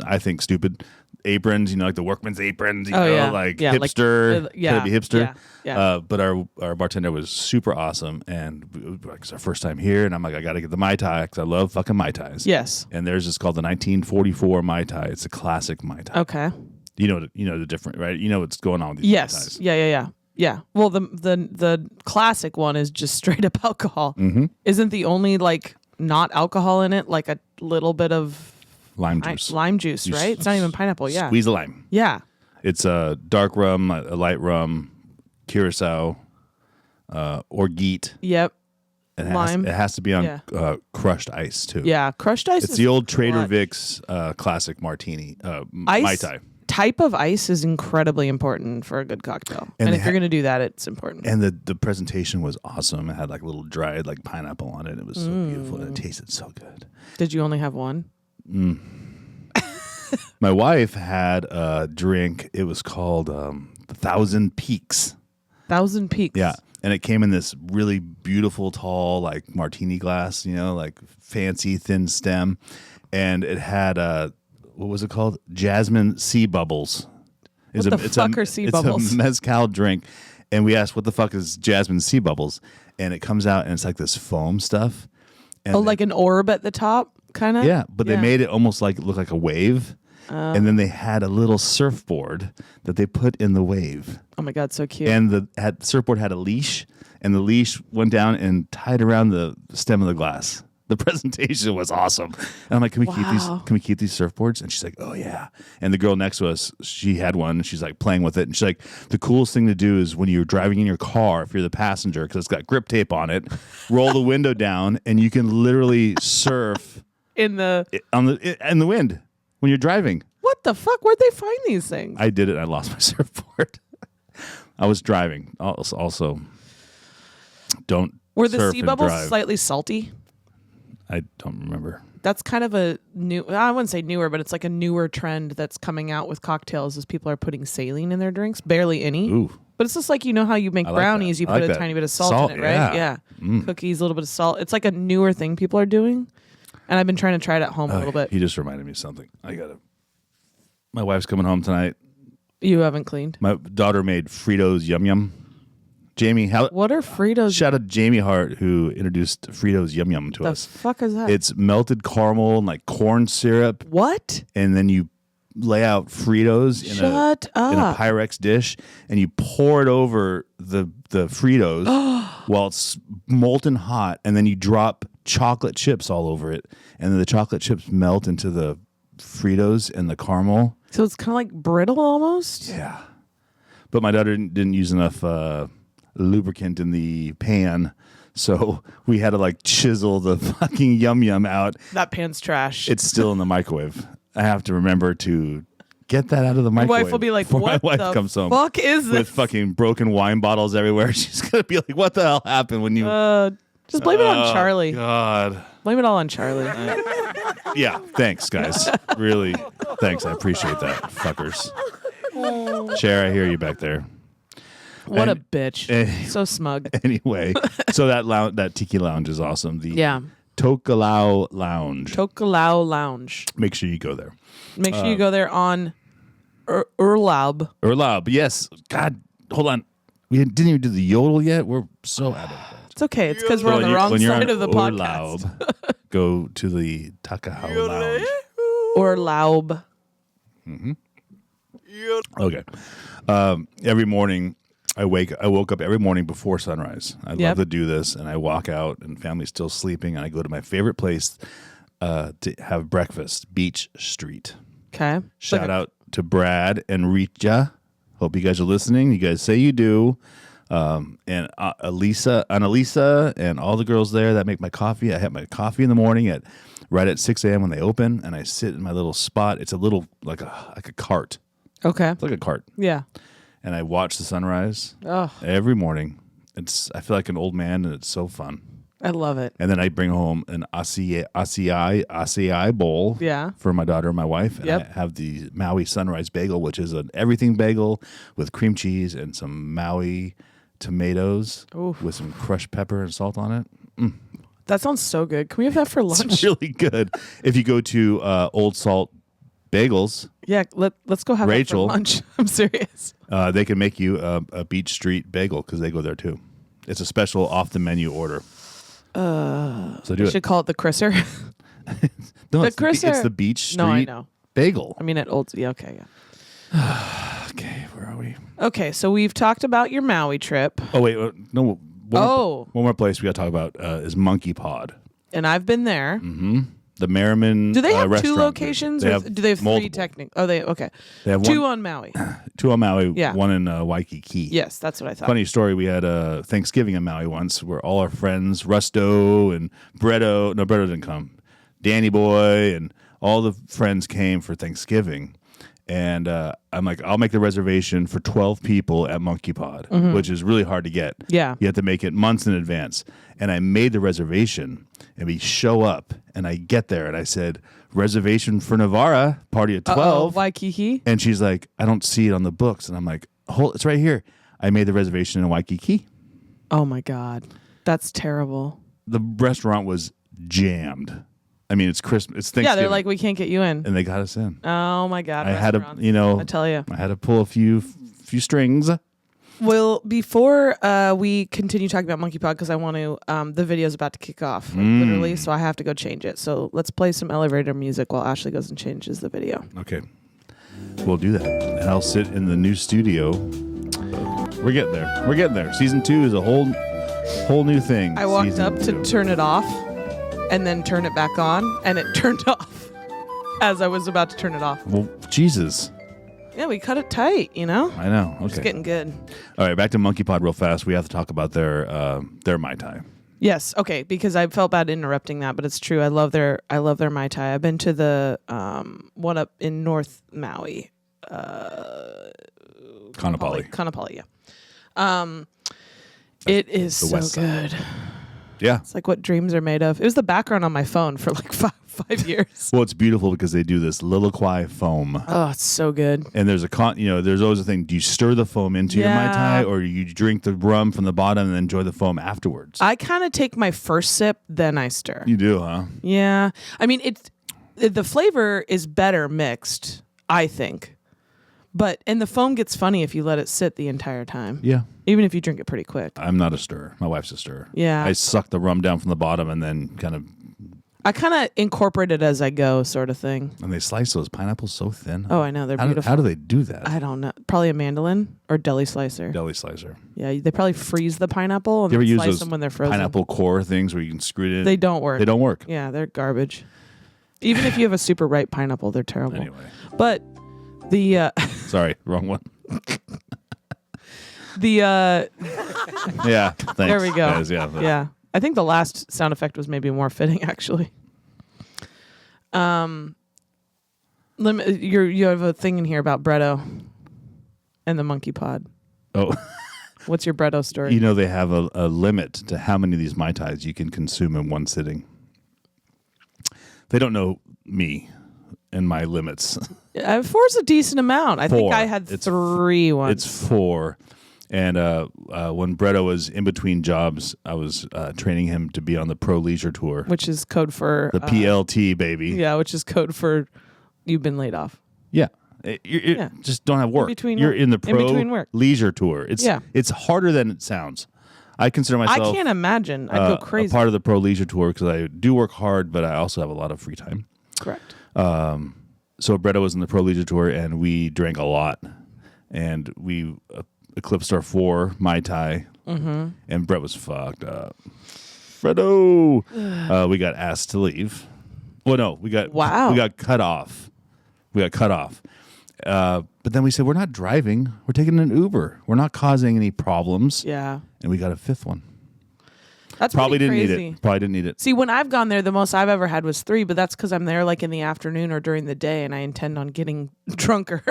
[SPEAKER 1] I think, stupid aprons, like the workman's aprons, hipster, gotta be hipster.
[SPEAKER 2] Yeah.
[SPEAKER 1] But our bartender was super awesome, and it's our first time here, and I'm like, I gotta get the Mai Tai because I love fucking Mai Tais.
[SPEAKER 2] Yes.
[SPEAKER 1] And theirs is called the 1944 Mai Tai. It's a classic Mai Tai.
[SPEAKER 2] Okay.
[SPEAKER 1] You know the different, right? You know what's going on with these Mai Tais.
[SPEAKER 2] Yeah. Well, the classic one is just straight up alcohol. Mm-hmm. Isn't the only not alcohol in it like a little bit of
[SPEAKER 1] lime juice?
[SPEAKER 2] Lime juice, right? It's not even pineapple. Yeah.
[SPEAKER 1] Squeeze a lime.
[SPEAKER 2] Yeah.
[SPEAKER 1] It's a dark rum, a light rum, curacao, or geet.
[SPEAKER 2] Yep.
[SPEAKER 1] It has to be on crushed ice too.
[SPEAKER 2] Yeah, crushed ice.
[SPEAKER 1] It's the old Trader Vic's classic martini. Mai Tai.
[SPEAKER 2] Type of ice is incredibly important for a good cocktail, and if you're going to do that, it's important.
[SPEAKER 1] And the presentation was awesome. It had little dried pineapple on it. It was so beautiful, and it tasted so good.
[SPEAKER 2] Did you only have one?
[SPEAKER 1] My wife had a drink. It was called 1,000 Peaks.
[SPEAKER 2] 1,000 Peaks.
[SPEAKER 1] Yeah. And it came in this really beautiful, tall, martini glass, fancy, thin stem. And it had, what was it called? Jasmine Sea Bubbles.
[SPEAKER 2] What the fuck are sea bubbles?
[SPEAKER 1] It's a mezcal drink. And we asked, what the fuck is Jasmine Sea Bubbles? And it comes out, and it's this foam stuff. And
[SPEAKER 2] like an orb at the top, kind of?
[SPEAKER 1] Yeah, but they made it almost look like a wave. And then they had a little surfboard that they put in the wave.
[SPEAKER 2] Oh my God, so cute.
[SPEAKER 1] And the surfboard had a leash, and the leash went down and tied around the stem of the glass. The presentation was awesome. And I'm like, can we keep these? Can we keep these surfboards? And she's like, oh yeah. And the girl next to us, she had one, and she's playing with it. And she's like, the coolest thing to do is when you're driving in your car, if you're the passenger, because it's got grip tape on it, roll the window down, and you can literally surf
[SPEAKER 2] in the
[SPEAKER 1] wind. When you're driving.
[SPEAKER 2] What the fuck? Where'd they find these things?
[SPEAKER 1] I did it. I lost my surfboard. I was driving. Also, don't.
[SPEAKER 2] Were the
[SPEAKER 1] surf
[SPEAKER 2] sea
[SPEAKER 1] and
[SPEAKER 2] bubbles
[SPEAKER 1] drive.
[SPEAKER 2] Slightly salty?
[SPEAKER 1] I don't remember.
[SPEAKER 2] That's kind of a new. I wouldn't say newer, but it's a newer trend that's coming out with cocktails. Is people are putting saline in their drinks? Barely any.
[SPEAKER 1] Ooh.
[SPEAKER 2] But it's just how you make brownies. You put a tiny bit of salt in it, right?
[SPEAKER 1] Yeah.
[SPEAKER 2] Cookies, a little bit of salt. It's a newer thing people are doing. And I've been trying to try it at home a little bit.
[SPEAKER 1] He just reminded me of something. My wife's coming home tonight.
[SPEAKER 2] You haven't cleaned?
[SPEAKER 1] My daughter made Fritos Yum Yum. Jamie,
[SPEAKER 2] What are Fritos?
[SPEAKER 1] shout out to Jamie Hart, who introduced Fritos Yum Yum to
[SPEAKER 2] The
[SPEAKER 1] us.
[SPEAKER 2] fuck is that?
[SPEAKER 1] It's melted caramel and like corn syrup,
[SPEAKER 2] What?
[SPEAKER 1] and then you lay out Fritos in a Pyrex dish, and you pour it over the Fritos while it's molten hot, and then you drop chocolate chips all over it, and then the chocolate chips melt into the Fritos and the caramel.
[SPEAKER 2] So it's kind of like brittle almost?
[SPEAKER 1] Yeah. But my daughter didn't use enough lubricant in the pan, so we had to like chisel the fucking Yum Yum out.
[SPEAKER 2] That pan's trash.
[SPEAKER 1] It's still in the microwave. I have to remember to get that out of the
[SPEAKER 2] My
[SPEAKER 1] microwave.
[SPEAKER 2] wife will be like,
[SPEAKER 1] before
[SPEAKER 2] what
[SPEAKER 1] my wife
[SPEAKER 2] the
[SPEAKER 1] comes home
[SPEAKER 2] fuck is this?
[SPEAKER 1] with fucking broken wine bottles everywhere. She's going to be like, what the hell happened when you...
[SPEAKER 2] Just blame it on Charlie.
[SPEAKER 1] God.
[SPEAKER 2] Blame it all on Charlie.
[SPEAKER 1] Yeah, thanks, guys. Really, thanks. I appreciate that, fuckers. Cher, I hear you back there.
[SPEAKER 2] What a bitch. So smug.
[SPEAKER 1] Anyway, so that Tiki Lounge is awesome. The Tokelau Lounge.
[SPEAKER 2] Tokelau Lounge.
[SPEAKER 1] Make sure you go there.
[SPEAKER 2] Make sure you go there on Urlaub.
[SPEAKER 1] Urlaub, yes. God, hold on. We didn't even do the yodel yet. We're so out of that.
[SPEAKER 2] It's okay. It's because we're on the wrong side of the
[SPEAKER 1] Urlaub,
[SPEAKER 2] podcast.
[SPEAKER 1] go to the Takahau Lounge.
[SPEAKER 2] Urlaub.
[SPEAKER 1] Okay. Every morning, I woke up every morning before sunrise. I love to do this, and I walk out, and family's still sleeping, and I go to my favorite place to have breakfast, Beach Street.
[SPEAKER 2] Okay.
[SPEAKER 1] Shout out to Brad and Rita. Hope you guys are listening. You guys say you do. And Annalisa, and all the girls there that make my coffee. I have my coffee in the morning right at 6 a.m. when they open, and I sit in my little spot. It's a little like a cart.
[SPEAKER 2] Okay.
[SPEAKER 1] It's like a cart.
[SPEAKER 2] Yeah.
[SPEAKER 1] And I watch the sunrise
[SPEAKER 2] Oh,
[SPEAKER 1] every morning. I feel like an old man, and it's so fun.
[SPEAKER 2] I love it.
[SPEAKER 1] And then I bring home an acai bowl
[SPEAKER 2] for
[SPEAKER 1] my daughter and my wife. And I have the Maui Sunrise Bagel, which is an everything bagel with cream cheese and some Maui tomatoes with some crushed pepper and salt on it.
[SPEAKER 2] That sounds so good. Can we have that for lunch?
[SPEAKER 1] It's really good. If you go to Old Salt Bagels,
[SPEAKER 2] let's go have
[SPEAKER 1] Rachel,
[SPEAKER 2] that for lunch. I'm serious.
[SPEAKER 1] they can make you a Beach Street bagel because they go there too. It's a special off-the-menu order. So do
[SPEAKER 2] We
[SPEAKER 1] it.
[SPEAKER 2] should call it the Crisser.
[SPEAKER 1] No,
[SPEAKER 2] the
[SPEAKER 1] it's
[SPEAKER 2] Crisser.
[SPEAKER 1] it's the Beach Street
[SPEAKER 2] No, I know.
[SPEAKER 1] Bagel.
[SPEAKER 2] I mean, at Old. Yeah. Okay. Yeah.
[SPEAKER 1] Okay, where are we?
[SPEAKER 2] Okay. So we've talked about your Maui trip.
[SPEAKER 1] Oh wait, no. One
[SPEAKER 2] Oh.
[SPEAKER 1] more place we got to talk about is Monkey Pod.
[SPEAKER 2] And I've been there.
[SPEAKER 1] The Merriman.
[SPEAKER 2] Do they have two
[SPEAKER 1] restaurant.
[SPEAKER 2] locations?
[SPEAKER 1] They
[SPEAKER 2] Or
[SPEAKER 1] have
[SPEAKER 2] do they have
[SPEAKER 1] multiple.
[SPEAKER 2] three technical? Oh, okay.
[SPEAKER 1] They have
[SPEAKER 2] Two
[SPEAKER 1] one,
[SPEAKER 2] on Maui.
[SPEAKER 1] two on Maui.
[SPEAKER 2] Yeah.
[SPEAKER 1] One in Waikiki.
[SPEAKER 2] Yes, that's what I thought.
[SPEAKER 1] Funny story. We had a Thanksgiving in Maui once, where all our friends, Rusto and Bretto. No, Bretto didn't come. Danny Boy and all the friends came for Thanksgiving. And I'm like, I'll make the reservation for 12 people at Monkey Pod, which is really hard to get.
[SPEAKER 2] Yeah.
[SPEAKER 1] You have to make it months in advance. And I made the reservation, and we show up, and I get there, and I said, reservation for Navarra, party at 12.
[SPEAKER 2] Waikiki.
[SPEAKER 1] And she's like, I don't see it on the books. And I'm like, it's right here. I made the reservation in Waikiki.
[SPEAKER 2] Oh my God, that's terrible.
[SPEAKER 1] The restaurant was jammed. I mean, it's Christmas. It's Thanksgiving.
[SPEAKER 2] Yeah, they're like, we can't get you in.
[SPEAKER 1] and they got us in.
[SPEAKER 2] Oh my God.
[SPEAKER 1] I had to,
[SPEAKER 2] I tell you.
[SPEAKER 1] I had to pull a few strings.
[SPEAKER 2] Well, before we continue talking about Monkey Pod, because I want to, the video's about to kick off, literally, so I have to go change it. So let's play some elevator music while Ashley goes and changes the video.
[SPEAKER 1] Okay, we'll do that, and I'll sit in the new studio. We're getting there. We're getting there. Season 2 is a whole new thing.
[SPEAKER 2] I walked
[SPEAKER 1] Season
[SPEAKER 2] up to
[SPEAKER 1] 2.
[SPEAKER 2] turn it off and then turn it back on, and it turned off as I was about to turn it off.
[SPEAKER 1] Well, Jesus.
[SPEAKER 2] Yeah, we cut it tight, you know?
[SPEAKER 1] I know. Okay.
[SPEAKER 2] It's getting good.
[SPEAKER 1] All right, back to Monkey Pod real fast. We have to talk about their Mai Tai.
[SPEAKER 2] Yes, okay, because I felt bad interrupting that, but it's true. I love their Mai Tai. I've been to the one up in North Maui.
[SPEAKER 1] Kanapali.
[SPEAKER 2] Kanapali, yeah. It is
[SPEAKER 1] the
[SPEAKER 2] so
[SPEAKER 1] west side.
[SPEAKER 2] good.
[SPEAKER 1] Yeah.
[SPEAKER 2] It's like what dreams are made of. It was the background on my phone for like five years.
[SPEAKER 1] Well, it's beautiful because they do this lilac foam.
[SPEAKER 2] Oh, it's so good.
[SPEAKER 1] And there's there's always a thing. Do you stir the foam into your Mai Tai, or you drink the rum from the bottom and then enjoy the foam afterwards?
[SPEAKER 2] I kind of take my first sip, then I stir.
[SPEAKER 1] You do, huh?
[SPEAKER 2] Yeah. I mean, the flavor is better mixed, I think. And the foam gets funny if you let it sit the entire time.
[SPEAKER 1] Yeah.
[SPEAKER 2] Even if you drink it pretty quick.
[SPEAKER 1] I'm not a stirrer. My wife's a stirrer.
[SPEAKER 2] Yeah.
[SPEAKER 1] I suck the rum down from the bottom and then kind of
[SPEAKER 2] incorporate it as I go, sort of thing.
[SPEAKER 1] And they slice those pineapples so thin.
[SPEAKER 2] Oh, I know. They're beautiful.
[SPEAKER 1] How do they do that?
[SPEAKER 2] I don't know. Probably a mandolin or deli slicer.
[SPEAKER 1] Deli slicer.
[SPEAKER 2] Yeah, they probably freeze the pineapple and
[SPEAKER 1] You ever use
[SPEAKER 2] slice
[SPEAKER 1] those
[SPEAKER 2] them when they're frozen.
[SPEAKER 1] pineapple core things where you can screw it in?
[SPEAKER 2] They don't work.
[SPEAKER 1] They don't work.
[SPEAKER 2] Yeah, they're garbage. Even if you have a super ripe pineapple, they're terrible.
[SPEAKER 1] Anyway.
[SPEAKER 2] But the
[SPEAKER 1] Sorry, wrong one.
[SPEAKER 2] the
[SPEAKER 1] Yeah, thanks.
[SPEAKER 2] there we go.
[SPEAKER 1] Guys. Yeah.
[SPEAKER 2] Yeah. I think the last sound effect was maybe more fitting, actually. You have a thing in here about Bretto and the monkey pod.
[SPEAKER 1] Oh.
[SPEAKER 2] What's your Bretto story?
[SPEAKER 1] You know they have a limit to how many of these Mai Tais you can consume in one sitting. They don't know me and my limits.
[SPEAKER 2] Four's a decent amount. I think
[SPEAKER 1] Four.
[SPEAKER 2] I had 3 once.
[SPEAKER 1] It's 4. And when Bretto was in between jobs, I was training him to be on the Pro Leisure Tour.
[SPEAKER 2] Which is code for...
[SPEAKER 1] The PLT, baby.
[SPEAKER 2] Yeah, which is code for you've been laid off.
[SPEAKER 1] Yeah. You just don't have work. You're in the Pro Leisure Tour. It's harder than it sounds. I consider myself...
[SPEAKER 2] I can't imagine. I'd go crazy.
[SPEAKER 1] A part of the Pro Leisure Tour because I do work hard, but I also have a lot of free time.
[SPEAKER 2] Correct.
[SPEAKER 1] So Bretto was in the Pro Leisure Tour, and we drank a lot. And we eclipsed our 4 Mai Tai, and Brett was fucked up. Bretto! We got asked to leave. Well, no, we got cut off. But then we said, we're not driving. We're taking an Uber. We're not causing any problems.
[SPEAKER 2] Yeah.
[SPEAKER 1] And we got a 5th one.
[SPEAKER 2] That's
[SPEAKER 1] Probably didn't
[SPEAKER 2] crazy.
[SPEAKER 1] need it. Probably didn't need it.
[SPEAKER 2] See, when I've gone there, the most I've ever had was 3, but that's because I'm there like in the afternoon or during the day, and I intend on getting drunker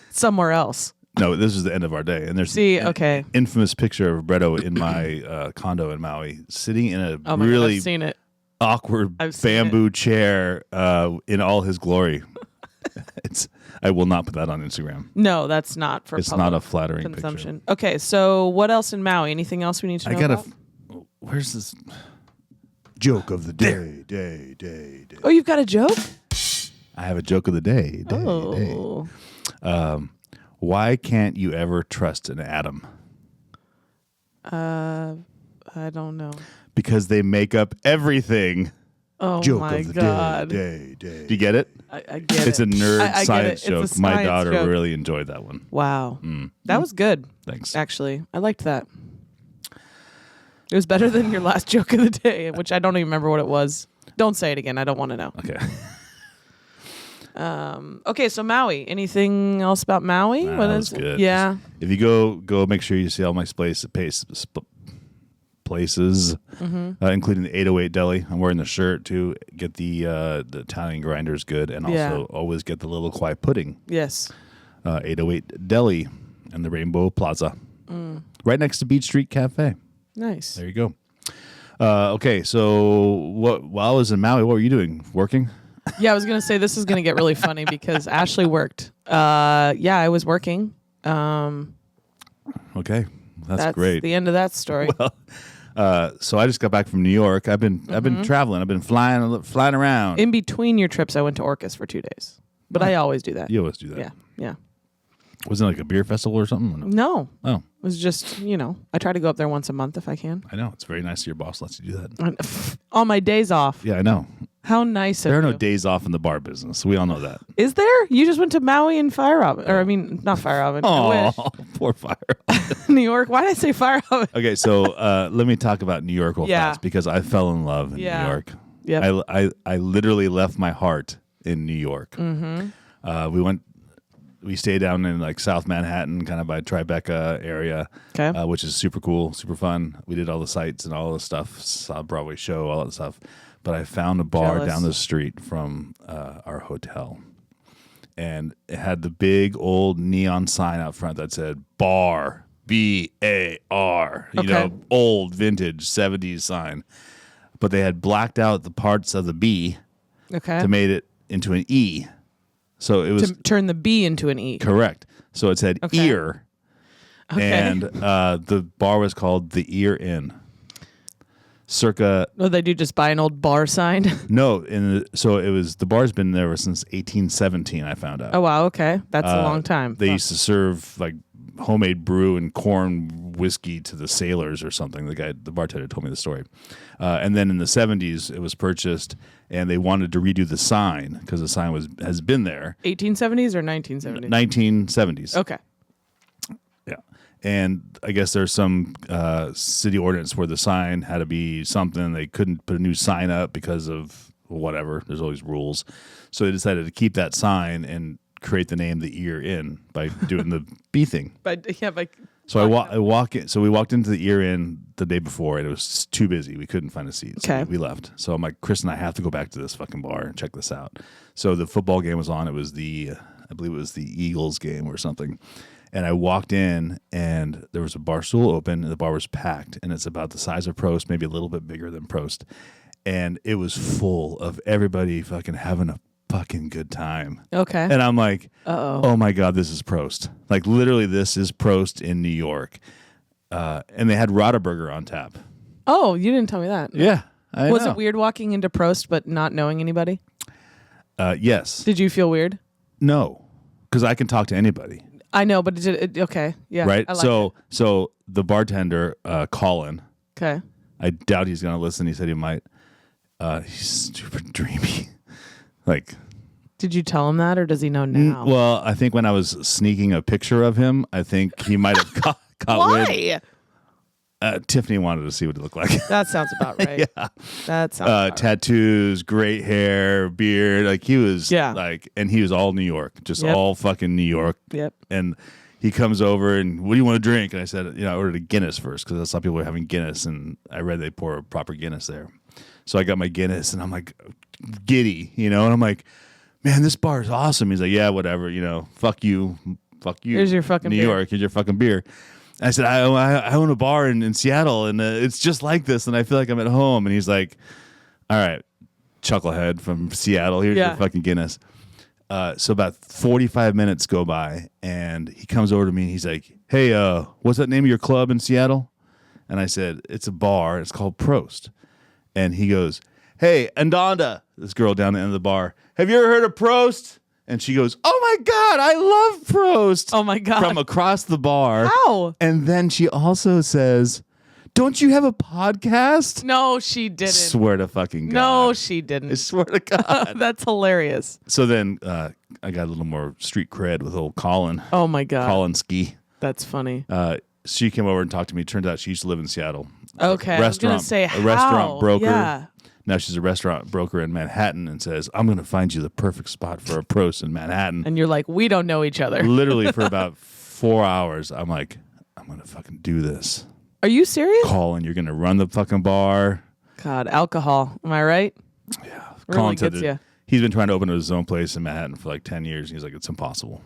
[SPEAKER 2] somewhere else.
[SPEAKER 1] No, this is the end of our day. And there's
[SPEAKER 2] an
[SPEAKER 1] infamous picture of Bretto in my condo in Maui, sitting in a
[SPEAKER 2] God,
[SPEAKER 1] really
[SPEAKER 2] I've seen it.
[SPEAKER 1] awkward bamboo chair in all his glory. I will not put that on Instagram.
[SPEAKER 2] No, that's not for
[SPEAKER 1] It's
[SPEAKER 2] public
[SPEAKER 1] not a flattering
[SPEAKER 2] consumption.
[SPEAKER 1] picture.
[SPEAKER 2] Okay, so what else in Maui? Anything else we need to know about?
[SPEAKER 1] Where's this joke of the day?
[SPEAKER 2] Oh, you've got a joke?
[SPEAKER 1] I have a joke of the day. Why can't you ever trust an atom?
[SPEAKER 2] I don't know.
[SPEAKER 1] Because they make up everything.
[SPEAKER 2] Oh,
[SPEAKER 1] joke
[SPEAKER 2] my
[SPEAKER 1] of the
[SPEAKER 2] God.
[SPEAKER 1] day. Do you get it?
[SPEAKER 2] I get it.
[SPEAKER 1] It's a nerd
[SPEAKER 2] I
[SPEAKER 1] science
[SPEAKER 2] get it.
[SPEAKER 1] joke.
[SPEAKER 2] It's a
[SPEAKER 1] My
[SPEAKER 2] science
[SPEAKER 1] daughter
[SPEAKER 2] joke.
[SPEAKER 1] really enjoyed that one.
[SPEAKER 2] Wow. That was good.
[SPEAKER 1] Thanks.
[SPEAKER 2] Actually, I liked that. It was better than your last joke of the day, which I don't even remember what it was. Don't say it again. I don't want to know.
[SPEAKER 1] Okay.
[SPEAKER 2] Okay, so Maui. Anything else about Maui?
[SPEAKER 1] That
[SPEAKER 2] What
[SPEAKER 1] was
[SPEAKER 2] is
[SPEAKER 1] good.
[SPEAKER 2] Yeah.
[SPEAKER 1] If you go make sure you see all my places, including the 808 Deli. I'm wearing the shirt to get the Italian grinders good, and also always get the Little Kwai pudding.
[SPEAKER 2] Yes.
[SPEAKER 1] 808 Deli and the Rainbow Plaza, right next to Beach Street Cafe.
[SPEAKER 2] Nice.
[SPEAKER 1] There you go. Okay, so while I was in Maui, what were you doing? Working?
[SPEAKER 2] Yeah, I was gonna say this is gonna get really funny because Ashley worked. Yeah, I was working.
[SPEAKER 1] Okay, that's great.
[SPEAKER 2] The end of that story.
[SPEAKER 1] Well, so I just got back from New York. I've been traveling. I've been flying around.
[SPEAKER 2] In between your trips, I went to Orcas for 2 days. But I always do that.
[SPEAKER 1] You always do that.
[SPEAKER 2] Yeah.
[SPEAKER 1] Wasn't it like a beer festival or something?
[SPEAKER 2] No.
[SPEAKER 1] Oh.
[SPEAKER 2] It was just, I try to go up there once a month if I can.
[SPEAKER 1] I know. It's very nice your boss lets you do that.
[SPEAKER 2] On my days off.
[SPEAKER 1] Yeah, I know.
[SPEAKER 2] How nice of
[SPEAKER 1] There are
[SPEAKER 2] you.
[SPEAKER 1] no days off in the bar business. We all know that.
[SPEAKER 2] Is there? You just went to Maui and Fire Oven. Or, not Fire Oven. I
[SPEAKER 1] Oh, poor Fire.
[SPEAKER 2] wish. New York. Why did I say Fire Oven?
[SPEAKER 1] Okay, so let me talk about New York real fast because I fell in love in New York.
[SPEAKER 2] Yep.
[SPEAKER 1] I literally left my heart in New York. Mm-hmm. We stayed down in like South Manhattan, kind of by Tribeca area, which is super cool, super fun. We did all the sights and all the stuff, saw a Broadway show, all that stuff. But I found a bar down the street from our hotel. And it had the big old neon sign out front that said bar, B-A-R, old vintage 70s sign. But they had blacked out the parts of the B to make it into an E. So it was
[SPEAKER 2] to turn the B into an E.
[SPEAKER 1] Correct. So it said ear.
[SPEAKER 2] Okay.
[SPEAKER 1] And the bar was called the Ear Inn. Circa.
[SPEAKER 2] Oh, they do just buy an old bar sign?
[SPEAKER 1] No. So it was, the bar's been there since 1817, I found out.
[SPEAKER 2] Oh, wow. Okay. That's a long time.
[SPEAKER 1] They used to serve like homemade brew and corn whiskey to the sailors or something. The bartender told me the story. And then in the 70s, it was purchased, and they wanted to redo the sign because the sign has been there.
[SPEAKER 2] 1870s or 1970s?
[SPEAKER 1] 1970s.
[SPEAKER 2] Okay.
[SPEAKER 1] Yeah. And I guess there's some city ordinance where the sign had to be something. They couldn't put a new sign up because of whatever. There's always rules. So they decided to keep that sign and create the name The Ear Inn by doing the B thing. So I walk in. So we walked into the Ear Inn the day before, and it was too busy. We couldn't find a seat. So we left. So I'm like, Chris and I have to go back to this fucking bar and check this out. So the football game was on. It was I believe it was the Eagles game or something. And I walked in, and there was a bar stool open, and the bar was packed, and it's about the size of Prost, maybe a little bit bigger than Prost. And it was full of everybody fucking having a fucking good time.
[SPEAKER 2] Okay.
[SPEAKER 1] And I'm like, oh my God, this is Prost. Like, literally, this is Prost in New York. And they had Rotterburger on tap.
[SPEAKER 2] Oh, you didn't tell me that.
[SPEAKER 1] Yeah.
[SPEAKER 2] Was it weird walking into Prost but not knowing anybody?
[SPEAKER 1] Yes.
[SPEAKER 2] Did you feel weird?
[SPEAKER 1] No, because I can talk to anybody.
[SPEAKER 2] I know, but okay. Yeah.
[SPEAKER 1] Right?
[SPEAKER 2] I like it.
[SPEAKER 1] So the bartender, Colin,
[SPEAKER 2] Okay.
[SPEAKER 1] I doubt he's going to listen. He said he might. He's super dreamy. Like,
[SPEAKER 2] did you tell him that, or does he know now?
[SPEAKER 1] Well, I think when I was sneaking a picture of him, I think he might have caught
[SPEAKER 2] Why?
[SPEAKER 1] Tiffany wanted to see what it looked like.
[SPEAKER 2] That sounds about right.
[SPEAKER 1] Yeah.
[SPEAKER 2] That sounds about
[SPEAKER 1] tattoos, great hair, beard. Like, he was and he was all New York, just all fucking New York.
[SPEAKER 2] Yep.
[SPEAKER 1] And he comes over and, what do you want to drink? And I said, I ordered a Guinness first because I saw people were having Guinness, and I read they pour a proper Guinness there. So I got my Guinness, and I'm like giddy, and I'm like, man, this bar is awesome. He's like, yeah, whatever, fuck you.
[SPEAKER 2] Here's your fucking
[SPEAKER 1] New
[SPEAKER 2] beer.
[SPEAKER 1] York, here's your fucking beer. And I said, I own a bar in Seattle, and it's just like this, and I feel like I'm at home. And he's like, all right, chucklehead from Seattle, here's your fucking Guinness. So about 45 minutes go by, and he comes over to me, and he's like, hey, what's that name of your club in Seattle? And I said, it's a bar. It's called Prost. And he goes, hey, Andonda, this girl down the end of the bar, have you ever heard of Prost? And she goes, oh my God, I love Prost.
[SPEAKER 2] Oh my God.
[SPEAKER 1] From across the bar.
[SPEAKER 2] How?
[SPEAKER 1] And then she also says, don't you have a podcast?
[SPEAKER 2] No, she didn't.
[SPEAKER 1] Swear to fucking God.
[SPEAKER 2] No, she didn't.
[SPEAKER 1] I swear to God.
[SPEAKER 2] That's hilarious.
[SPEAKER 1] So then I got a little more street cred with old Colin.
[SPEAKER 2] Oh my God.
[SPEAKER 1] Colin Ski.
[SPEAKER 2] That's funny.
[SPEAKER 1] She came over and talked to me. Turns out she used to live in Seattle.
[SPEAKER 2] Okay. I was going to say,
[SPEAKER 1] a restaurant broker.
[SPEAKER 2] Yeah.
[SPEAKER 1] Now she's a restaurant broker in Manhattan and says, I'm going to find you the perfect spot for a Prost in Manhattan.
[SPEAKER 2] And you're like, we don't know each other.
[SPEAKER 1] Literally for about 4 hours, I'm like, I'm going to fucking do this.
[SPEAKER 2] Are you serious?
[SPEAKER 1] Colin, you're going to run the fucking bar.
[SPEAKER 2] God, alcohol. Am I right?
[SPEAKER 1] Yeah.
[SPEAKER 2] Really
[SPEAKER 1] Colin said
[SPEAKER 2] gets you.
[SPEAKER 1] he's been trying to open his own place in Manhattan for like 10 years. And he's like, it's impossible.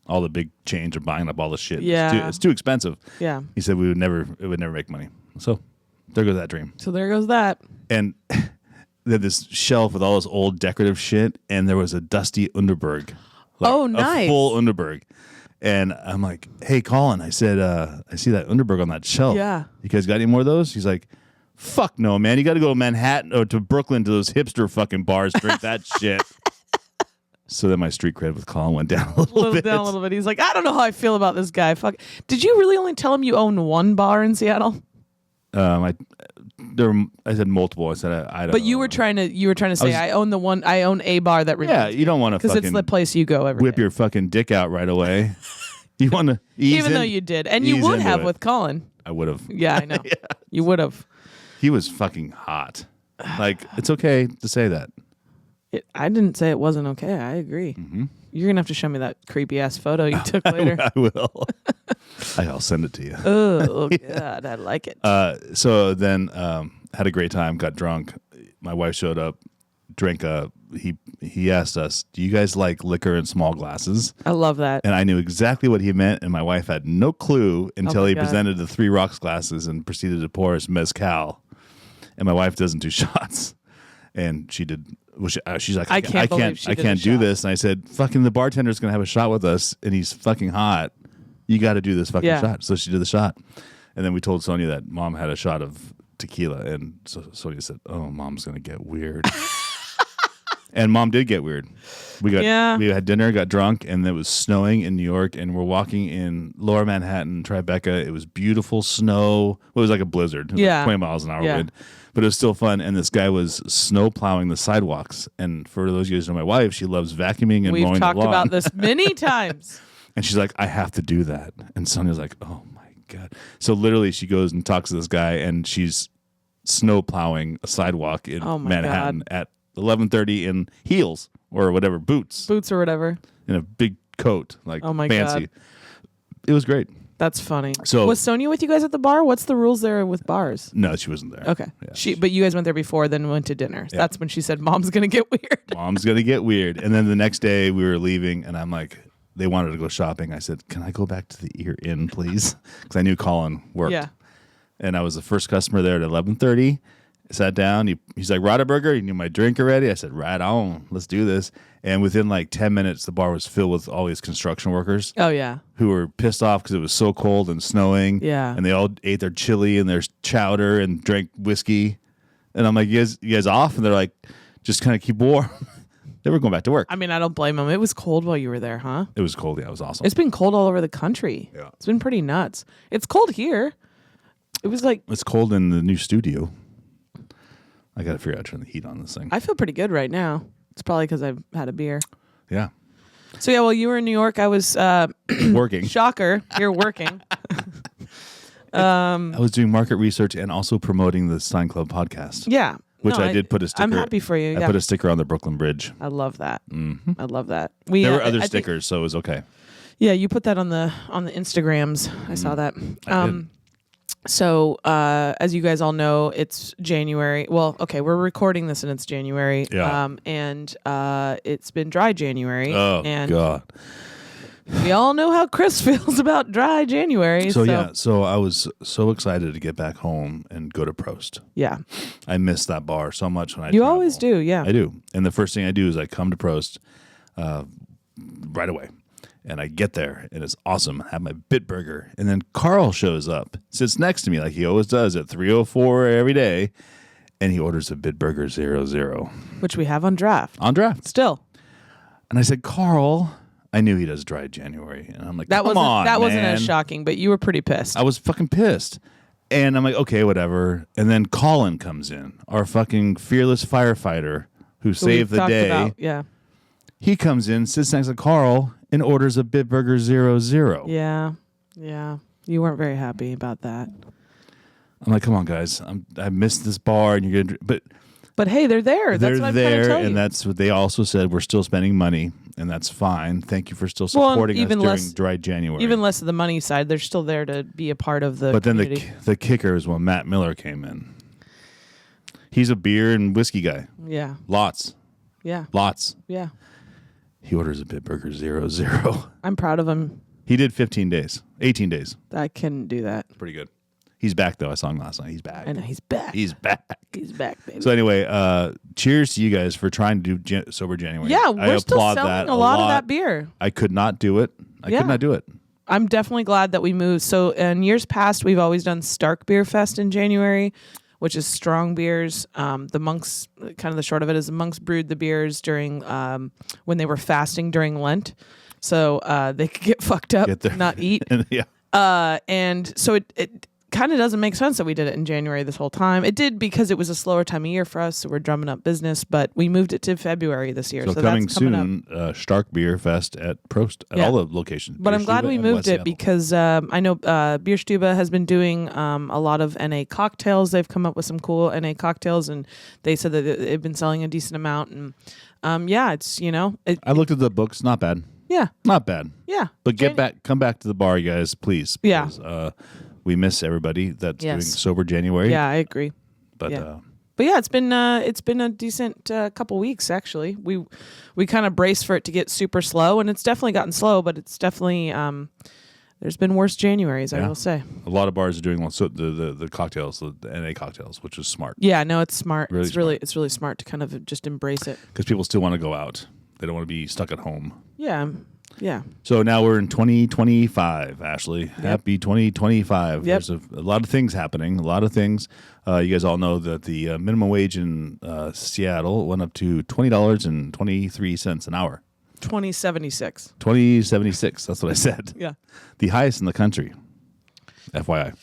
[SPEAKER 1] All the big chains are buying up all the shit.
[SPEAKER 2] Yeah.
[SPEAKER 1] It's too expensive.
[SPEAKER 2] Yeah.
[SPEAKER 1] He said it would never make money. So there goes that dream.
[SPEAKER 2] So there goes that.
[SPEAKER 1] And they had this shelf with all this old decorative shit, and there was a dusty Underberg.
[SPEAKER 2] Nice.
[SPEAKER 1] A full Underberg. And I'm like, hey, Colin, I said, I see that Underberg on that shelf.
[SPEAKER 2] Yeah.
[SPEAKER 1] You guys got any more of those? He's like, fuck no, man. You got to go to Manhattan or to Brooklyn to those hipster fucking bars, drink that shit. So then my street cred with Colin went down a little bit.
[SPEAKER 2] Down a little bit. He's like, I don't know how I feel about this guy. Fuck. Did you really only tell him you own one bar in Seattle?
[SPEAKER 1] I said multiple. I said I don't.
[SPEAKER 2] But you were trying to say I own a bar that.
[SPEAKER 1] Yeah, you don't want to
[SPEAKER 2] because it's the place you go every
[SPEAKER 1] whip
[SPEAKER 2] day.
[SPEAKER 1] your fucking dick out right away. You want to
[SPEAKER 2] even though you did, and you would have with Colin.
[SPEAKER 1] I would have.
[SPEAKER 2] Yeah, I know. Yeah. You would have.
[SPEAKER 1] He was fucking hot. Like, it's okay to say that.
[SPEAKER 2] I didn't say it wasn't okay. I agree. Mm-hmm. You're gonna have to show me that creepy ass photo you took later.
[SPEAKER 1] I will. I'll send it to you.
[SPEAKER 2] Oh God, I like it.
[SPEAKER 1] So then had a great time. Got drunk. My wife showed up. Drank he asked us, do you guys like liquor in small glasses?
[SPEAKER 2] I love that.
[SPEAKER 1] And I knew exactly what he meant, and my wife had no clue until he
[SPEAKER 2] God.
[SPEAKER 1] presented the 3 rocks glasses and proceeded to pour us mezcal. And my wife doesn't do shots, and she did. Well, she's like, I can't do this. And I said, fucking the bartender's gonna have a shot with us, and he's fucking hot. You got to do this fucking shot. So she did the shot, and then we told Sonia that Mom had a shot of tequila, and so Sonia said, "Oh, Mom's gonna get weird." And Mom did get weird. We had dinner, got drunk, and it was snowing in New York, and we're walking in Lower Manhattan, Tribeca. It was beautiful snow. It was like a blizzard. It was like 20 miles an hour wind. But it was still fun, and this guy was snow plowing the sidewalks. And for those of you who know my wife, she loves vacuuming and mowing the lawn.
[SPEAKER 2] We've talked about this many times.
[SPEAKER 1] And she's like, I have to do that. And Sonia's like, oh my God. So literally she goes and talks to this guy, and she's snow plowing a sidewalk in Manhattan at 11:30 in heels or whatever, boots
[SPEAKER 2] or whatever,
[SPEAKER 1] in a big coat, like fancy.
[SPEAKER 2] God.
[SPEAKER 1] It was great.
[SPEAKER 2] That's funny.
[SPEAKER 1] So
[SPEAKER 2] was Sonia with you guys at the bar? What's the rules there with bars?
[SPEAKER 1] No, she wasn't there.
[SPEAKER 2] Okay. Yeah. But you guys went there before, then went to dinner. Yeah. That's when she said, Mom's going to get weird.
[SPEAKER 1] Mom's going to get weird. And then the next day we were leaving, and I'm like, they wanted to go shopping. I said, can I go back to the Ear Inn, please? Because I knew Colin worked.
[SPEAKER 2] Yeah.
[SPEAKER 1] And I was the first customer there at 11:30. I sat down. He's like, Rotterburger, you knew my drink already? I said, right on. Let's do this. And within like 10 minutes, the bar was filled with all these construction workers.
[SPEAKER 2] Oh, yeah.
[SPEAKER 1] Who were pissed off because it was so cold and snowing.
[SPEAKER 2] Yeah.
[SPEAKER 1] And they all ate their chili and their chowder and drank whiskey. And I'm like, you guys off? And they're like, just kind of keep warm. They were going back to work.
[SPEAKER 2] I mean, I don't blame them. It was cold while you were there, huh?
[SPEAKER 1] It was cold. Yeah, it was awesome.
[SPEAKER 2] It's been cold all over the country.
[SPEAKER 1] Yeah.
[SPEAKER 2] It's been pretty nuts. It's cold here. It was like...
[SPEAKER 1] It's cold in the new studio. I got to figure out how to turn the heat on this thing.
[SPEAKER 2] I feel pretty good right now. It's probably because I've had a beer.
[SPEAKER 1] Yeah.
[SPEAKER 2] So, yeah, while you were in New York, I was...
[SPEAKER 1] working.
[SPEAKER 2] Shocker. You're working.
[SPEAKER 1] I was doing market research and also promoting the Stein Club podcast.
[SPEAKER 2] Yeah.
[SPEAKER 1] Which I did put a sticker.
[SPEAKER 2] I'm happy for you.
[SPEAKER 1] I put a sticker on the Brooklyn Bridge.
[SPEAKER 2] I love that.
[SPEAKER 1] Mm-hmm.
[SPEAKER 2] I love that.
[SPEAKER 1] There were other stickers, so it was okay.
[SPEAKER 2] Yeah, you put that on the Instagrams. I saw that.
[SPEAKER 1] I did.
[SPEAKER 2] So, as you guys all know, it's January. Well, okay, we're recording this and it's January.
[SPEAKER 1] Yeah.
[SPEAKER 2] And it's been dry January.
[SPEAKER 1] Oh,
[SPEAKER 2] and
[SPEAKER 1] God.
[SPEAKER 2] We all know how Chris feels about dry January.
[SPEAKER 1] So I was so excited to get back home and go to Prost.
[SPEAKER 2] Yeah.
[SPEAKER 1] I miss that bar so much when I
[SPEAKER 2] You
[SPEAKER 1] travel.
[SPEAKER 2] always do, yeah.
[SPEAKER 1] I do. And the first thing I do is I come to Prost right away. And I get there, and it's awesome. I have my Bitburger. And then Carl shows up, sits next to me like he always does at 3:04 every day, and he orders a Bitburger 00.
[SPEAKER 2] Which we have on draft.
[SPEAKER 1] On draft.
[SPEAKER 2] Still.
[SPEAKER 1] And I said, Carl, I knew he does dry January. And I'm like,
[SPEAKER 2] that
[SPEAKER 1] wasn't
[SPEAKER 2] as shocking, but you were pretty pissed.
[SPEAKER 1] I was fucking pissed. And I'm like, okay, whatever. And then Colin comes in, our fucking fearless firefighter who saved the day.
[SPEAKER 2] Yeah.
[SPEAKER 1] He comes in, sits next to Carl, and orders a Bitburger 00.
[SPEAKER 2] Yeah. Yeah. You weren't very happy about that.
[SPEAKER 1] I'm like, come on, guys. I missed this bar, and you're gonna.
[SPEAKER 2] But hey, they're there. That's what I'm trying to tell you.
[SPEAKER 1] And that's what they also said. We're still spending money, and that's fine. Thank you for still supporting us during dry January.
[SPEAKER 2] Even less of the money side. They're still there to be a part of the.
[SPEAKER 1] But then
[SPEAKER 2] community.
[SPEAKER 1] the kicker is when Matt Miller came in. He's a beer and whiskey guy.
[SPEAKER 2] Yeah.
[SPEAKER 1] Lots.
[SPEAKER 2] Yeah.
[SPEAKER 1] Lots.
[SPEAKER 2] Yeah.
[SPEAKER 1] He orders a Bitburger 00.
[SPEAKER 2] I'm proud of him.
[SPEAKER 1] He did 18 days.
[SPEAKER 2] I couldn't do that.
[SPEAKER 1] Pretty good. He's back, though. I saw him last night. He's back.
[SPEAKER 2] I know. He's back.
[SPEAKER 1] He's back.
[SPEAKER 2] He's back, baby.
[SPEAKER 1] So anyway, cheers to you guys for trying to do Sober January.
[SPEAKER 2] Yeah,
[SPEAKER 1] I
[SPEAKER 2] we're still
[SPEAKER 1] applaud
[SPEAKER 2] selling
[SPEAKER 1] that
[SPEAKER 2] a lot of that beer.
[SPEAKER 1] I could not do it. I could not do it.
[SPEAKER 2] I'm definitely glad that we moved. So in years past, we've always done Stark Beer Fest in January, which is strong beers. The monks, kind of the short of it is the monks brewed the beers during when they were fasting during Lent. So they could get fucked up, not eat. And so it kind of doesn't make sense that we did it in January this whole time. It did because it was a slower time of year for us, so we're drumming up business, but we moved it to February this year.
[SPEAKER 1] So
[SPEAKER 2] coming
[SPEAKER 1] that's coming soon, Stark Beer Fest at Prost, at all the locations.
[SPEAKER 2] But I'm glad we moved it because I know Bierstube has been doing a lot of NA cocktails. They've come up with some cool NA cocktails, and they said that they've been selling a decent amount. And it's, I
[SPEAKER 1] looked at the books, not bad.
[SPEAKER 2] Yeah.
[SPEAKER 1] Not bad.
[SPEAKER 2] Yeah.
[SPEAKER 1] But come back to the bar, you guys, please. Because, we miss everybody that's doing Sober January.
[SPEAKER 2] Yeah, I agree.
[SPEAKER 1] But
[SPEAKER 2] it's been a decent couple weeks actually. We kind of braced for it to get super slow, and it's definitely gotten slow. But it's definitely there's been worse Januaries, I will say.
[SPEAKER 1] A lot of bars are doing the cocktails, the NA cocktails, which is smart.
[SPEAKER 2] Yeah, no, it's smart.
[SPEAKER 1] Really
[SPEAKER 2] it's really smart to kind of just embrace it
[SPEAKER 1] because people still want to go out. They don't want to be stuck at home.
[SPEAKER 2] Yeah. Yeah.
[SPEAKER 1] So now we're in 2025, Ashley. Happy 2025.
[SPEAKER 2] Yep.
[SPEAKER 1] There's a lot of things happening, a lot of things. You guys all know that the minimum wage in Seattle went up to $20.23 an hour.
[SPEAKER 2] 2076.
[SPEAKER 1] 2076. That's what I said.
[SPEAKER 2] Yeah.
[SPEAKER 1] The highest in the country. FYI.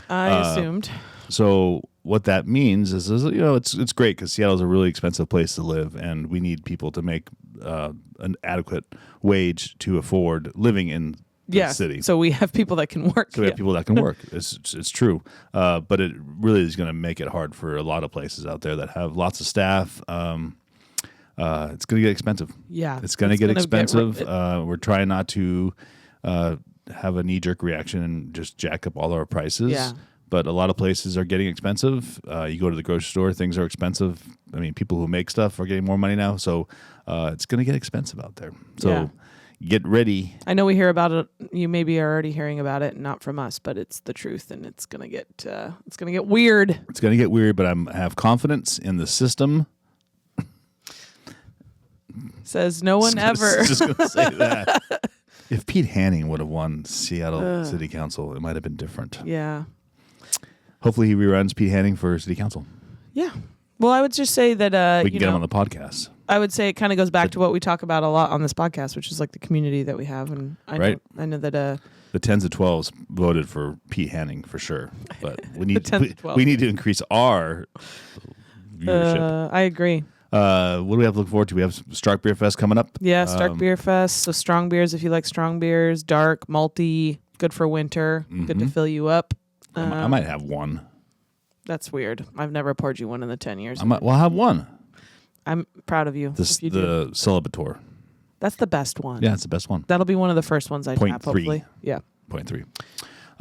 [SPEAKER 2] I assumed.
[SPEAKER 1] So what that means is it's great because Seattle's a really expensive place to live, and we need people to make an adequate wage to afford living in the city.
[SPEAKER 2] So we have people that can work.
[SPEAKER 1] So we have people that can work. It's true, but it really is going to make it hard for a lot of places out there that have lots of staff. It's going to get expensive.
[SPEAKER 2] Yeah,
[SPEAKER 1] it's going to get expensive. We're trying not to have a knee-jerk reaction and just jack up all our prices.
[SPEAKER 2] Yeah.
[SPEAKER 1] But a lot of places are getting expensive. You go to the grocery store, things are expensive. I mean, people who make stuff are getting more money now. So it's going to get expensive out there. So get ready.
[SPEAKER 2] I know we hear about it. You maybe are already hearing about it, not from us, but it's the truth, and it's going to get weird.
[SPEAKER 1] It's going to get weird, but I have confidence in the system.
[SPEAKER 2] Says no one ever.
[SPEAKER 1] Just going to say that. If Pete Hanning would have won Seattle City Council, it might have been different.
[SPEAKER 2] Yeah.
[SPEAKER 1] Hopefully he reruns Pete Hanning for City Council.
[SPEAKER 2] Yeah. Well, I would just say that
[SPEAKER 1] we can get him on the podcast.
[SPEAKER 2] I would say it kind of goes back to what we talk about a lot on this podcast, which is like the community that we have. And I know that
[SPEAKER 1] the 10s and 12s voted for Pete Hanning for sure, but we need to increase our viewership.
[SPEAKER 2] I agree.
[SPEAKER 1] What do we have to look forward to? We have Stark Beer Fest coming up.
[SPEAKER 2] Yeah, Stark Beer Fest. So strong beers, if you like strong beers, dark, malty, good for winter, good to fill you up.
[SPEAKER 1] I might have one.
[SPEAKER 2] That's weird. I've never poured you one in the 10 years.
[SPEAKER 1] I'll have one.
[SPEAKER 2] I'm proud of you.
[SPEAKER 1] The Celibator.
[SPEAKER 2] That's the best one.
[SPEAKER 1] Yeah, it's the best one.
[SPEAKER 2] That'll be one of the first ones I tap, hopefully. Yeah.
[SPEAKER 1] 0.3.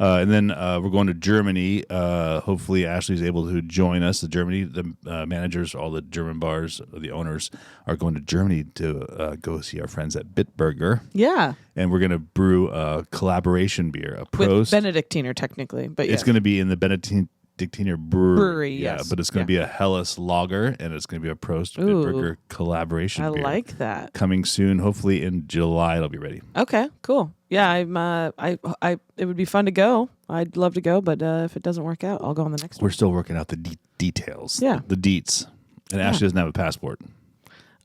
[SPEAKER 1] And then we're going to Germany. Hopefully Ashley's able to join us. The managers, all the German bars, the owners are going to Germany to go see our friends at Bitburger.
[SPEAKER 2] Yeah.
[SPEAKER 1] And we're going to brew a collaboration beer, a Prost.
[SPEAKER 2] With Benedictiner, technically. But
[SPEAKER 1] it's going to be in the Benedictiner brewery.
[SPEAKER 2] Yes.
[SPEAKER 1] Yeah, but it's going to be a Helles lager, and it's going to be a Prost Bitburger collaboration beer.
[SPEAKER 2] I like that.
[SPEAKER 1] Coming soon. Hopefully in July it'll be ready.
[SPEAKER 2] Okay, cool. Yeah, it would be fun to go. I'd love to go, but if it doesn't work out, I'll go on the next one.
[SPEAKER 1] We're still working out the details.
[SPEAKER 2] Yeah.
[SPEAKER 1] The deets. And Ashley doesn't have a passport.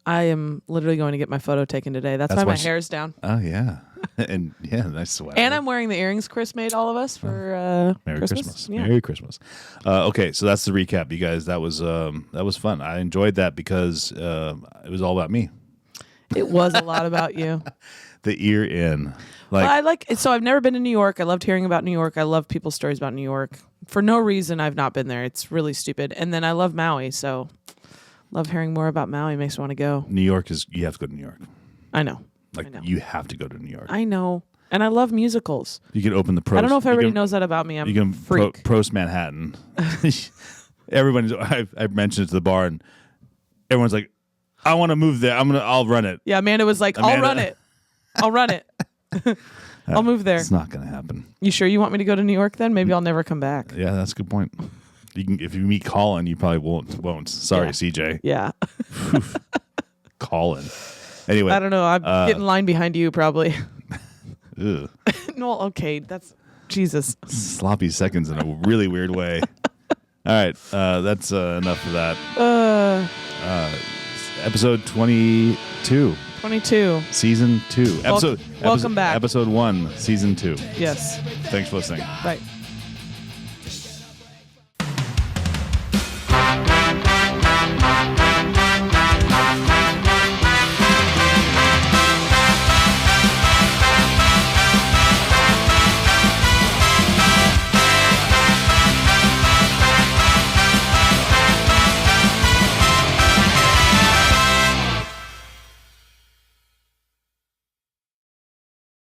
[SPEAKER 2] I am literally going to get my photo taken today. That's why my hair's down.
[SPEAKER 1] Oh, yeah. And nice sweater.
[SPEAKER 2] And I'm wearing the earrings Chris made all of us for
[SPEAKER 1] Merry Christmas.
[SPEAKER 2] Yeah.
[SPEAKER 1] Merry Christmas. Okay, so that's the recap, you guys. That was fun. I enjoyed that because it was all about me.
[SPEAKER 2] It was a lot about you.
[SPEAKER 1] The ear in.
[SPEAKER 2] So I've never been to New York. I loved hearing about New York. I love people's stories about New York. For no reason, I've not been there. It's really stupid. And then I love Maui, so love hearing more about Maui. Makes me want to go.
[SPEAKER 1] New York you have to go to New York.
[SPEAKER 2] I know.
[SPEAKER 1] You have to go to New York.
[SPEAKER 2] I know. And I love musicals.
[SPEAKER 1] You can open the Prost.
[SPEAKER 2] I don't know if everybody knows that about me. I'm a freak.
[SPEAKER 1] Prost Manhattan. I've mentioned it to the bar, and everyone's like, I want to move there. I'll run it.
[SPEAKER 2] Yeah, Amanda was like, I'll run it. I'll run it. I'll move there.
[SPEAKER 1] It's not going to happen.
[SPEAKER 2] You sure you want me to go to New York then? Maybe I'll never come back.
[SPEAKER 1] Yeah, that's a good point. If you meet Colin, you probably won't. Sorry, CJ.
[SPEAKER 2] Yeah.
[SPEAKER 1] Colin. Anyway.
[SPEAKER 2] I don't know. I'm getting in line behind you probably.
[SPEAKER 1] Ugh.
[SPEAKER 2] No, okay. That's Jesus.
[SPEAKER 1] Sloppy seconds in a really weird way. All right. That's enough of that. Episode 22.
[SPEAKER 2] 22.
[SPEAKER 1] Season 2.
[SPEAKER 2] Welcome back.
[SPEAKER 1] Episode 1, Season 2.
[SPEAKER 2] Yes.
[SPEAKER 1] Thanks for listening.
[SPEAKER 2] Bye.